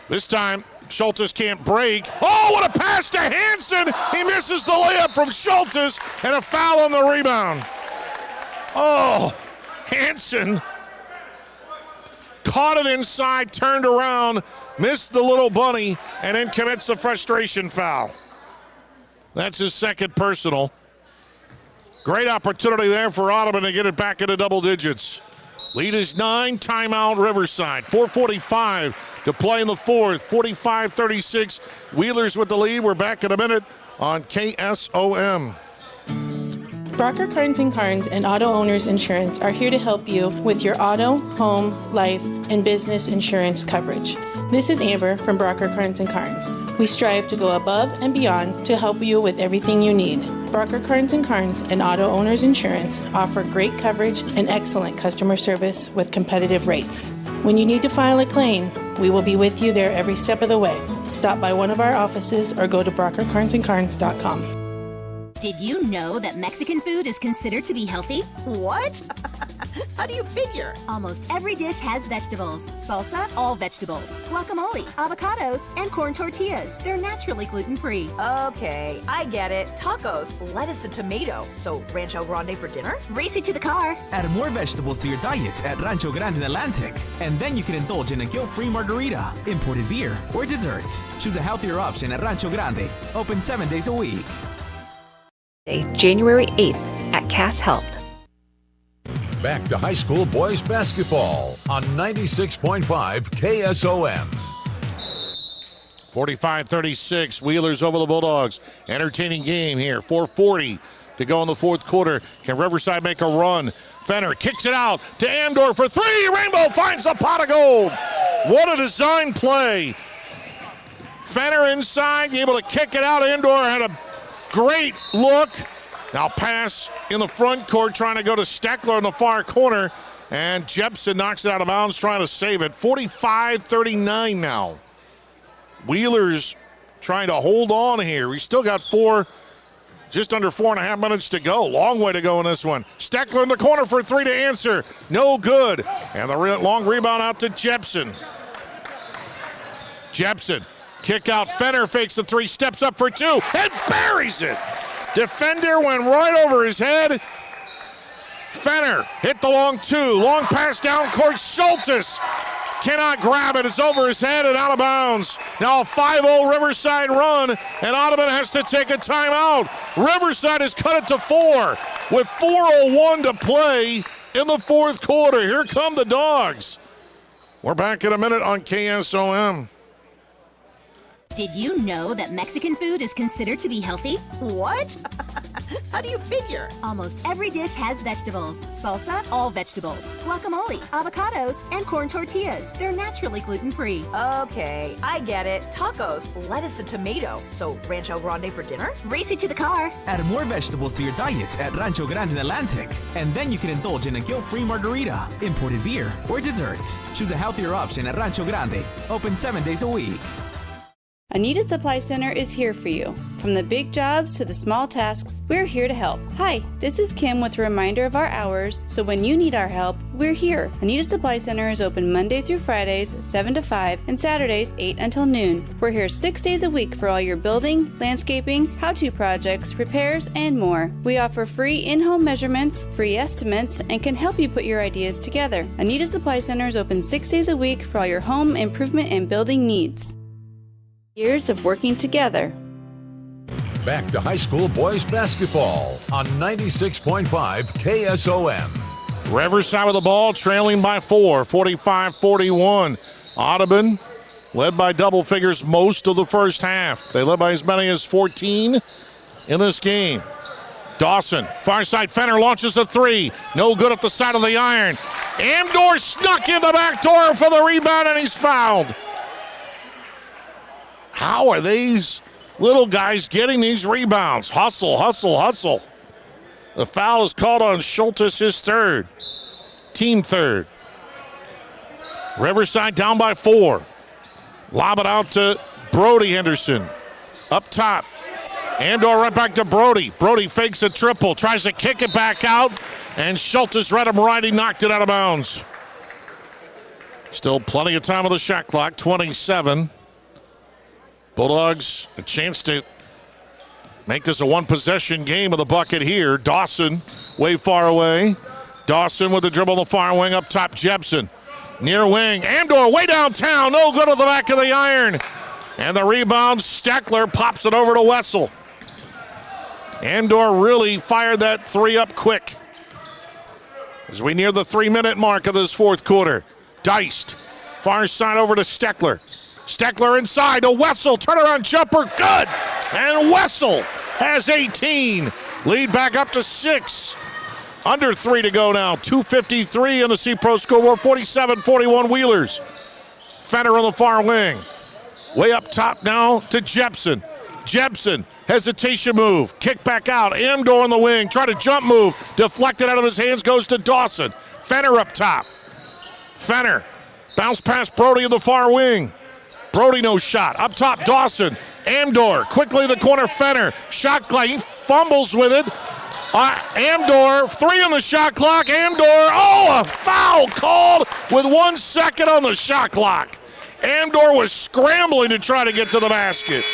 This time, Schultes can't break. Oh, what a pass to Hansen. He misses the layup from Schultes and a foul on the rebound. Oh, Hansen caught it inside, turned around, missed the little bunny, and then commits the frustration foul. That's his second personal. Great opportunity there for Audubon to get it back into double digits. Lead is 9, timeout Riverside. 4:45 to play in the fourth. 45-36, Wheelers with the lead. We're back in a minute on KSOM. Brocker Carnes & Carnes and Auto Owners Insurance are here to help you with your auto, home, life, and business insurance coverage. This is Amber from Brocker Carnes & Carnes. We strive to go above and beyond to help you with everything you need. Brocker Carnes & Carnes and Auto Owners Insurance offer great coverage and excellent customer service with competitive rates. When you need to file a claim, we will be with you there every step of the way. Stop by one of our offices or go to brockercarnesandcarnes.com. Did you know that Mexican food is considered to be healthy? What? How do you figure? Almost every dish has vegetables. Salsa, all vegetables. Guacamole, avocados, and corn tortillas. They're naturally gluten-free. Okay, I get it. Tacos, lettuce and tomato. So Rancho Grande for dinner? Race it to the car. Add more vegetables to your diet at Rancho Grande in Atlantic, and then you can indulge in a guilt-free margarita, imported beer, or dessert. Choose a healthier option at Rancho Grande. Open 7 days a week. January 8th at Cass Health. Back to high school boys basketball on 96.5 KSOM. 45-36, Wheelers over the Bulldogs. Entertaining game here. 4:40 to go in the fourth quarter. Can Riverside make a run? Fenner kicks it out to Andor for three. Rainbow finds the pot of gold. What a design play. Fenner inside, able to kick it out. Andor had a great look. Now pass in the front court, trying to go to Steckler in the far corner. And Jepson knocks it out of bounds, trying to save it. 45-39 now. Wheelers trying to hold on here. We still got just under 4.5 minutes to go. Long way to go in this one. Steckler in the corner for three to answer. No good. And the long rebound out to Jepson. Jepson. Kick out, Fenner fakes the three, steps up for two, and buries it. Defender went right over his head. Fenner hit the long two, long pass down court, Schultes cannot grab it, it's over his head and out of bounds. Now a 5-0 Riverside run, and Audubon has to take a timeout. Riverside has cut it to 4 with 4:01 to play in the fourth quarter. Here come the Dogs. We're back in a minute on KSOM. Did you know that Mexican food is considered to be healthy? What? How do you figure? Almost every dish has vegetables. Salsa, all vegetables. Guacamole, avocados, and corn tortillas. They're naturally gluten-free. Okay, I get it. Tacos, lettuce and tomato. So Rancho Grande for dinner? Race it to the car. Add more vegetables to your diet at Rancho Grande in Atlantic, and then you can indulge in a guilt-free margarita, imported beer, or dessert. Choose a healthier option at Rancho Grande. Open 7 days a week. Anita Supply Center is here for you. From the big jobs to the small tasks, we're here to help. Hi, this is Kim with a reminder of our hours, so when you need our help, we're here. Anita Supply Center is open Monday through Fridays, 7 to 5, and Saturdays, 8 until noon. We're here 6 days a week for all your building, landscaping, how-to projects, repairs, and more. We offer free in-home measurements, free estimates, and can help you put your ideas together. Anita Supply Center is open 6 days a week for all your home improvement and building needs. Years of working together. Back to high school boys basketball on 96.5 KSOM. Riverside with the ball, trailing by 4, 45-41. Audubon led by double figures most of the first half. They led by as many as 14 in this game. Dawson, far side, Fenner launches a three. No good at the side of the iron. Amdor snuck in the back door for the rebound, and he's fouled. How are these little guys getting these rebounds? Hustle, hustle, hustle. The foul is called on Schultes, his third. Team third. Riverside down by 4. Lob it out to Brody Henderson. Up top. Andor right back to Brody. Brody fakes a triple, tries to kick it back out, and Schultes read him right. He knocked it out of bounds. Still plenty of time on the shot clock, 27. Bulldogs a chance to make this a one-possession game of the bucket here. Dawson way far away. Dawson with the dribble on the far wing, up top Jepson. Near wing, Andor way downtown, no good at the back of the iron. And the rebound, Steckler pops it over to Wessel. Andor really fired that three up quick. As we near the 3-minute mark of this fourth quarter. Diced, far side over to Steckler. Steckler inside to Wessel, turnaround jumper, good! And Wessel has 18. Lead back up to 6. Under 3 to go now. 2:53 on the C-Pro scoreboard. 47-41 Wheelers. Fenner on the far wing. Way up top now to Jepson. Jepson, hesitation move. Kick back out. Amdor on the wing. Try to jump move. Deflected out of his hands. Goes to Dawson. Fenner up top. Fenner. Bounce past Brody in the far wing. Brody no shot. Up top Dawson. Amdor. Quickly to the corner. Fenner. Shot clock. He fumbles with it. Amdor, 3 on the shot clock. Amdor, a foul called with 1 second on the shot clock. Amdor was scrambling to try to get to the basket.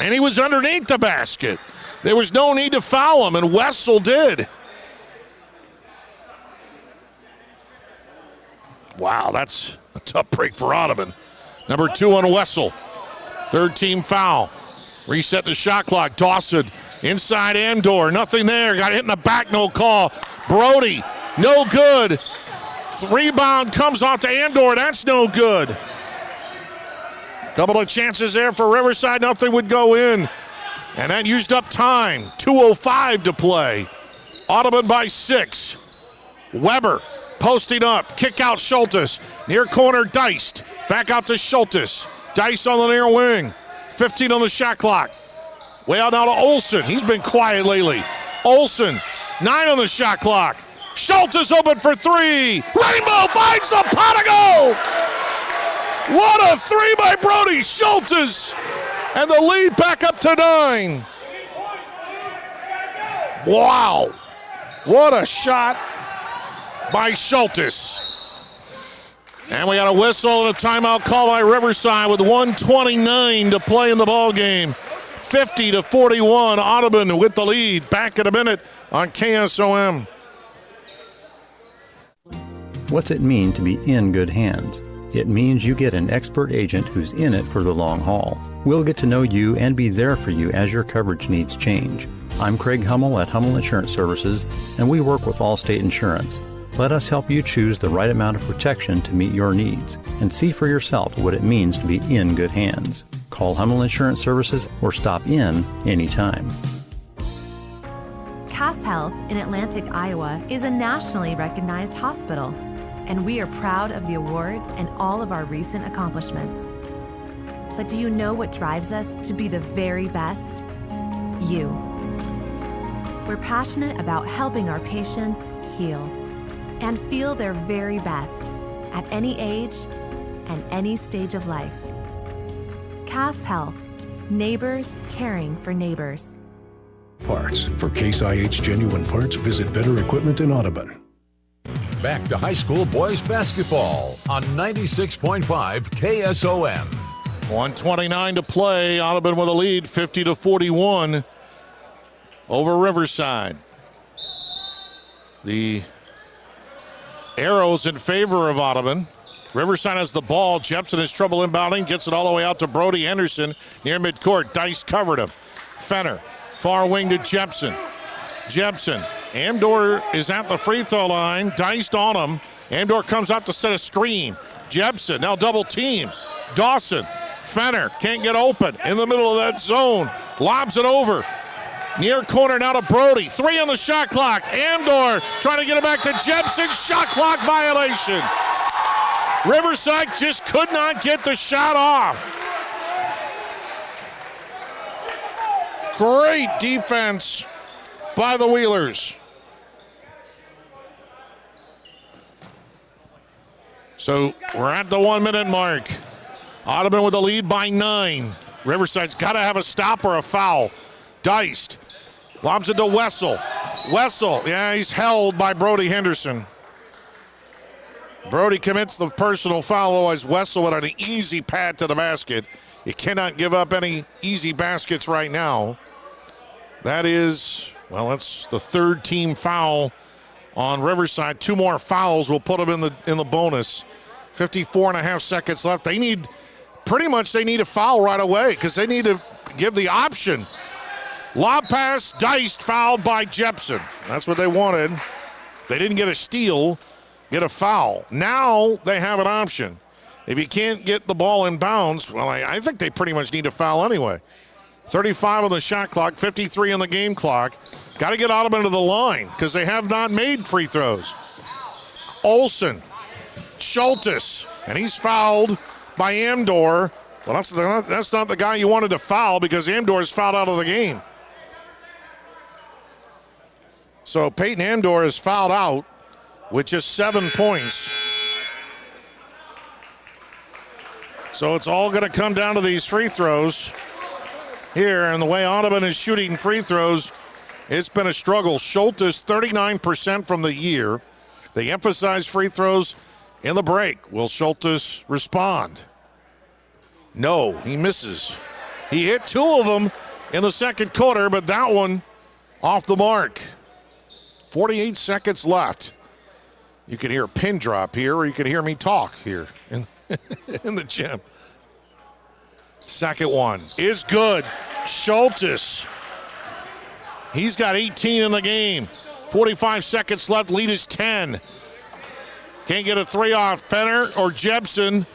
And he was underneath the basket. There was no need to foul him, and Wessel did. Wow, that's a tough break for Audubon. Number 2 on Wessel. 3rd team foul. Reset the shot clock. Dawson. Inside Amdor, nothing there. Got hit in the back, no call. Brody, no good. Rebound comes off to Amdor, that's no good. Couple of chances there for Riverside, nothing would go in. And that used up time. 2:05 to play. Audubon by 6. Weber posting up, kick out Schultes. Near corner, Deist. Back out to Schultes. Deist on the near wing. 15 on the shot clock. Way out now to Olsen. He's been quiet lately. Olsen, 9 on the shot clock. Schultes open for 3. Rainbow finds the pot to go. What a 3 by Brody Schultes. And the lead back up to 9. Wow. What a shot by Schultes. And we got a whistle and a timeout call by Riverside with 1:29 to play in the ball game. 50-41, Audubon with the lead. Back in a minute on KSOM. What's it mean to be in good hands? It means you get an expert agent who's in it for the long haul. We'll get to know you and be there for you as your coverage needs change. I'm Craig Hummel at Hummel Insurance Services, and we work with Allstate Insurance. Let us help you choose the right amount of protection to meet your needs and see for yourself what it means to be in good hands. Call Hummel Insurance Services or stop in anytime. Cass Health in Atlantic, Iowa is a nationally recognized hospital, and we are proud of the awards and all of our recent accomplishments. But do you know what drives us to be the very best? You. We're passionate about helping our patients heal and feel their very best at any age and any stage of life. Cass Health, neighbors caring for neighbors. Parts. For Case IH genuine parts, visit Better Equipment in Audubon. Back to high school boys basketball on 96.5 KSOM. 1:29 to play. Audubon with a lead, 50-41 over Riverside. The arrows in favor of Audubon. Riverside has the ball. Jepson has trouble inbounding. Gets it all the way out to Brody Henderson near midcourt. Dice covered him. Fenner, far wing to Jepson. Jepson. Amdor is at the free throw line. Diced on him. Amdor comes out to set a screen. Jepson now double team. Dawson. Fenner can't get open in the middle of that zone. Lobs it over. Near corner now to Brody. 3 on the shot clock. Amdor trying to get it back to Jepson. Shot clock violation. Riverside just could not get the shot off. Great defense by the Wheelers. So we're at the 1 minute mark. Audubon with a lead by 9. Riverside's got to have a stop or a foul. Diced. Lobs it to Wessel. Wessel, yeah, he's held by Brody Henderson. Brody commits the personal foul, otherwise Wessel with an easy pad to the basket. You cannot give up any easy baskets right now. That is, well, that's the 3rd team foul on Riverside. 2 more fouls will put them in the bonus. 54.5 seconds left. They need a foul right away because they need to give the option. Lob pass, Diced, fouled by Jepson. That's what they wanted. They didn't get a steal, get a foul. Now they have an option. If you can't get the ball in bounds, well, I think they pretty much need a foul anyway. 35 on the shot clock, 53 on the game clock. Got to get Audubon to the line because they have not made free throws. Olsen, Schultes, and he's fouled by Amdor. Well, that's not the guy you wanted to foul because Amdor is fouled out of the game. So Peyton Amdor is fouled out with just 7 points. So it's all going to come down to these free throws here. And the way Audubon is shooting free throws, it's been a struggle. Schultes, 39% from the year. They emphasize free throws in the break. Will Schultes respond? No, he misses. He hit 2 of them in the second quarter, but that one off the mark. 48 seconds left. You can hear a pin drop here, or you can hear me talk here in the gym. Second one is good. Schultes. He's got 18 in the game. 45 seconds left. Lead is 10. Can't get a 3 off Fenner or Jebsen.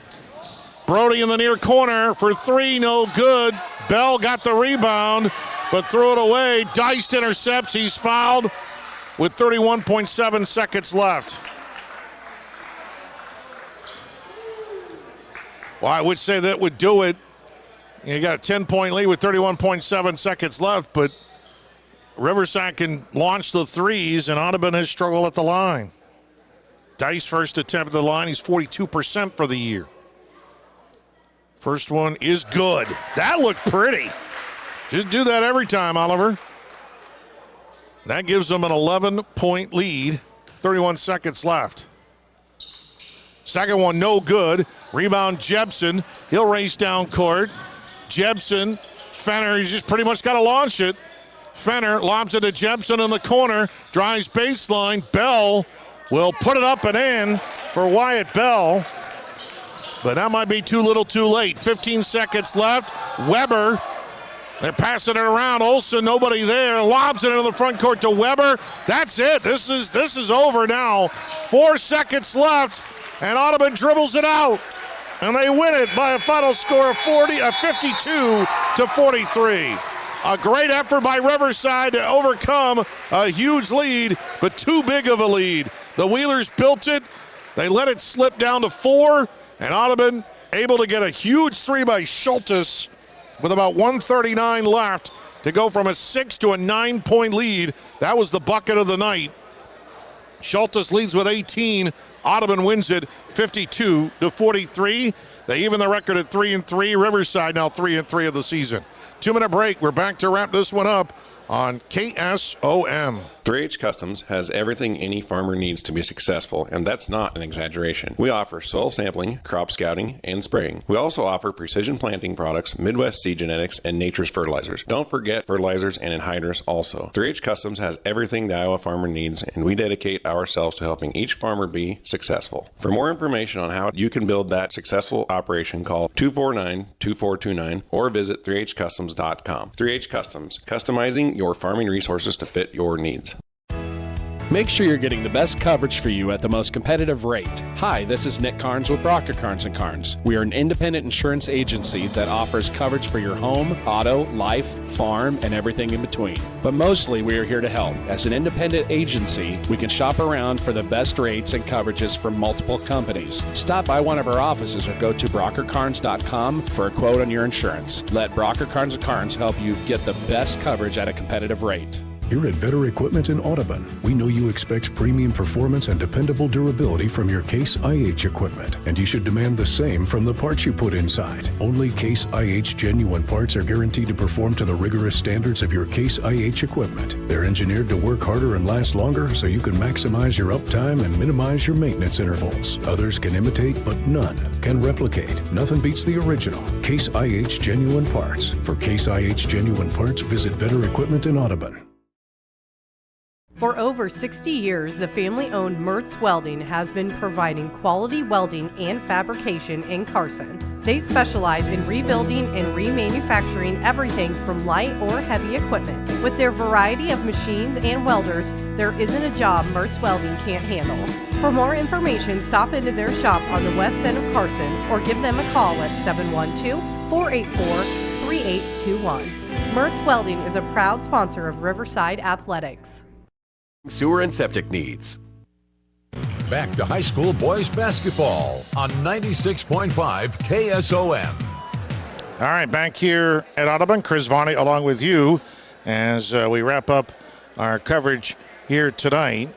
Brody in the near corner for 3, no good. Bell got the rebound, but threw it away. Deist intercepts. He's fouled with 31.7 seconds left. Well, I would say that would do it. You got a 10-point lead with 31.7 seconds left, but Riverside can launch the threes, and Audubon has struggled at the line. Deist first attempt at the line. He's 42% for the year. First one is good. That looked pretty. Just do that every time, Oliver. That gives them an 11-point lead. 31 seconds left. Second one, no good. Rebound, Jebsen. He'll race down court. Jebsen, Fenner, he's just pretty much got to launch it. Fenner lobs it to Jebsen in the corner. Drives baseline. Bell will put it up and in for Wyatt Bell. But that might be too little too late. 15 seconds left. Weber, they're passing it around. Olsen, nobody there. Lobs it into the front court to Weber. That's it. This is over now. 4 seconds left, and Audubon dribbles it out. And they win it by a final score of 52-43. A great effort by Riverside to overcome a huge lead, but too big of a lead. The Wheelers built it. They let it slip down to 4. And Audubon able to get a huge 3 by Schultes with about 1:39 left to go from a 6 to a 9-point lead. That was the bucket of the night. Schultes leads with 18. Audubon wins it 52-43. They even the record at 3-3. Riverside now 3-3 of the season. 2-minute break. We're back to wrap this one up on KSOM. 3H Customs has everything any farmer needs to be successful, and that's not an exaggeration. We offer soil sampling, crop scouting, and spraying. We also offer precision planting products, Midwest seed genetics, and nature's fertilizers. Don't forget fertilizers and anhydrous also. 3H Customs has everything the Iowa farmer needs, and we dedicate ourselves to helping each farmer be successful. For more information on how you can build that successful operation, call 249-2429 or visit 3hcustoms.com. 3H Customs, customizing your farming resources to fit your needs. Make sure you're getting the best coverage for you at the most competitive rate. Hi, this is Nick Carnes with Brocker Carnes & Carnes. We are an independent insurance agency that offers coverage for your home, auto, life, farm, and everything in between. But mostly we are here to help. As an independent agency, we can shop around for the best rates and coverages from multiple companies. Stop by one of our offices or go to brockercarnes.com for a quote on your insurance. Let Brocker Carnes & Carnes help you get the best coverage at a competitive rate. Here at Vetter Equipment in Audubon, we know you expect premium performance and dependable durability from your Case IH equipment, and you should demand the same from the parts you put inside. Only Case IH genuine parts are guaranteed to perform to the rigorous standards of your Case IH equipment. They're engineered to work harder and last longer so you can maximize your uptime and minimize your maintenance intervals. Others can imitate, but none can replicate. Nothing beats the original. Case IH genuine parts. For Case IH genuine parts, visit Vetter Equipment in Audubon. For over 60 years, the family-owned Mertz Welding has been providing quality welding and fabrication in Carson. They specialize in rebuilding and remanufacturing everything from light or heavy equipment. With their variety of machines and welders, there isn't a job Mertz Welding can't handle. For more information, stop into their shop on the west end of Carson or give them a call at 712-484-3821. Mertz Welding is a proud sponsor of Riverside Athletics. Sewer and septic needs. Back to high school boys basketball on 96.5 KSOM. All right, back here at Audubon, Chris Varney along with you as we wrap up our coverage here tonight.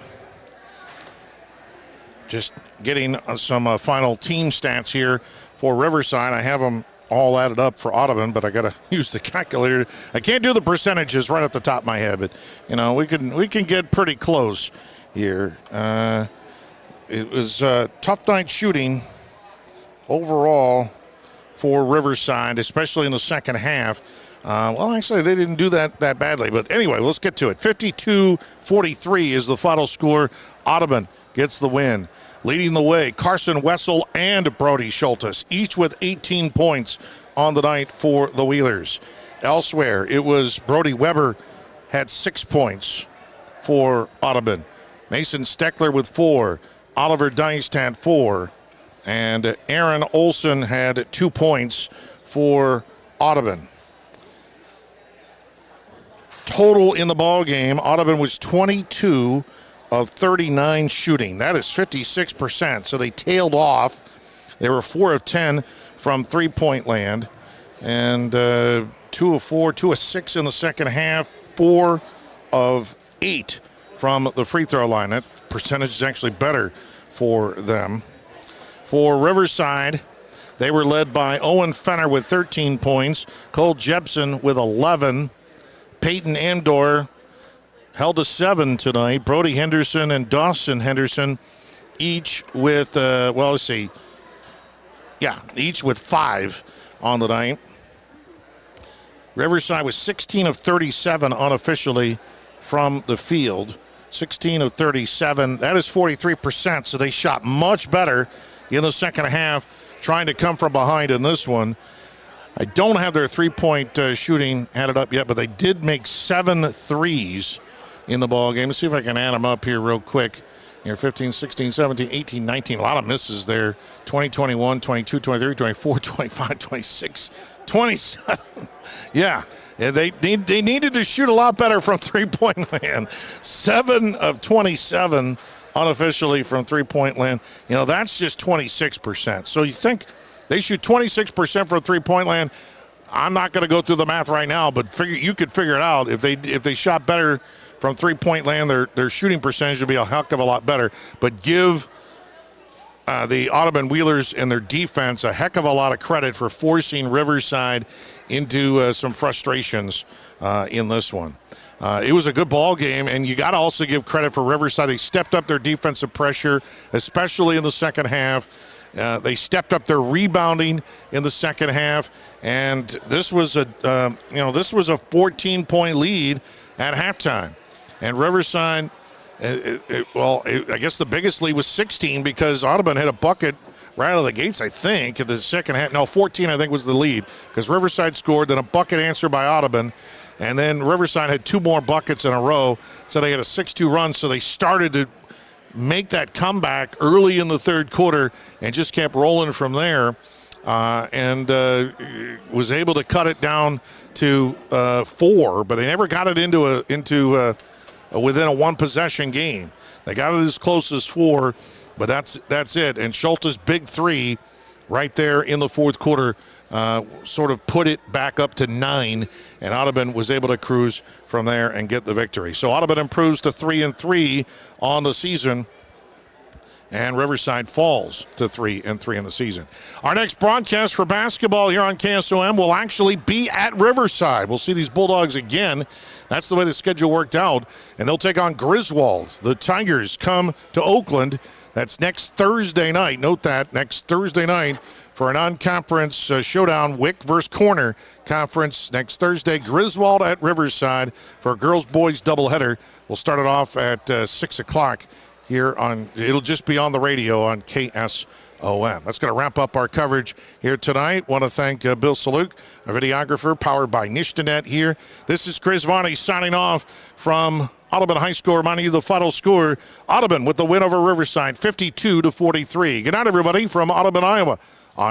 Just getting some final team stats here for Riverside. I have them all added up for Audubon, but I got to use the calculator. I can't do the percentages right off the top of my head, but we can get pretty close here. It was a tough night shooting overall for Riverside, especially in the second half. Well, actually, they didn't do that badly. But anyway, let's get to it. 52-43 is the final score. Audubon gets the win. Leading the way, Carson Wessel and Brody Schultes, each with 18 points on the night for the Wheelers. Elsewhere, it was Brody Weber had 6 points for Audubon. Mason Steckler with 4. Oliver Deist had 4. And Aaron Olson had 2 points for Audubon. Total in the ball game, Audubon was 22 of 39 shooting. That is 56%. So they tailed off. They were 4 of 10 from three-point land, and 2 of 4, 2 of 6 in the second half, 4 of 8 from the free throw line. That percentage is actually better for them. For Riverside, they were led by Owen Fenner with 13 points, Cole Jepson with 11, Peyton Andor held to 7 tonight. Brody Henderson and Dawson Henderson each with, each with 5 on the night. Riverside was 16 of 37 unofficially from the field. 16 of 37. That is 43%, so they shot much better in the second half, trying to come from behind in this one. I don't have their three-point shooting added up yet, but they did make 7 threes in the ball game. Let's see if I can add them up here real quick. Here, 15, 16, 17, 18, 19. A lot of misses there. 20, 21, 22, 23, 24, 25, 26, 27. Yeah, they needed to shoot a lot better from three-point land. 7 of 27 unofficially from three-point land. That's just 26%. So you think they shoot 26% from three-point land. I'm not going to go through the math right now, but you could figure it out. If they shot better from three-point land, their shooting percentage would be a heck of a lot better. But give the Audubon Wheelers and their defense a heck of a lot of credit for forcing Riverside into some frustrations in this one. It was a good ball game, and you got to also give credit for Riverside. They stepped up their defensive pressure, especially in the second half. They stepped up their rebounding in the second half, and this was a 14-point lead at halftime. And Riverside, I guess the biggest lead was 16 because Audubon had a bucket right out of the gates, I think, in the second half. No, 14, I think, was the lead because Riverside scored, then a bucket answer by Audubon, and then Riverside had 2 more buckets in a row, so they had a 6-2 run, so they started to make that comeback early in the third quarter and just kept rolling from there and was able to cut it down to 4, but they never got it into within a one-possession game. They got it as close as 4, but that's it. And Schultes' big 3 right there in the fourth quarter sort of put it back up to 9, and Audubon was able to cruise from there and get the victory. So Audubon improves to 3-3 on the season, and Riverside falls to 3-3 in the season. Our next broadcast for basketball here on KSOM will actually be at Riverside. We'll see these Bulldogs again. That's the way the schedule worked out, and they'll take on Griswold. The Tigers come to Oakland. That's next Thursday night. Note that, next Thursday night for a non-conference showdown, Wick versus Corner Conference next Thursday. Griswold at Riverside for a girls-boys doubleheader. We'll start it off at 6 o'clock here on, it'll just be on the radio on KSOM. That's going to wrap up our coverage here tonight. Want to thank Bill Saluk, a videographer powered by Nishtanet here. This is Chris Varney signing off from Audubon High School, reminding you the final score. Audubon with the win over Riverside, 52-43. Good night, everybody, from Audubon, Iowa.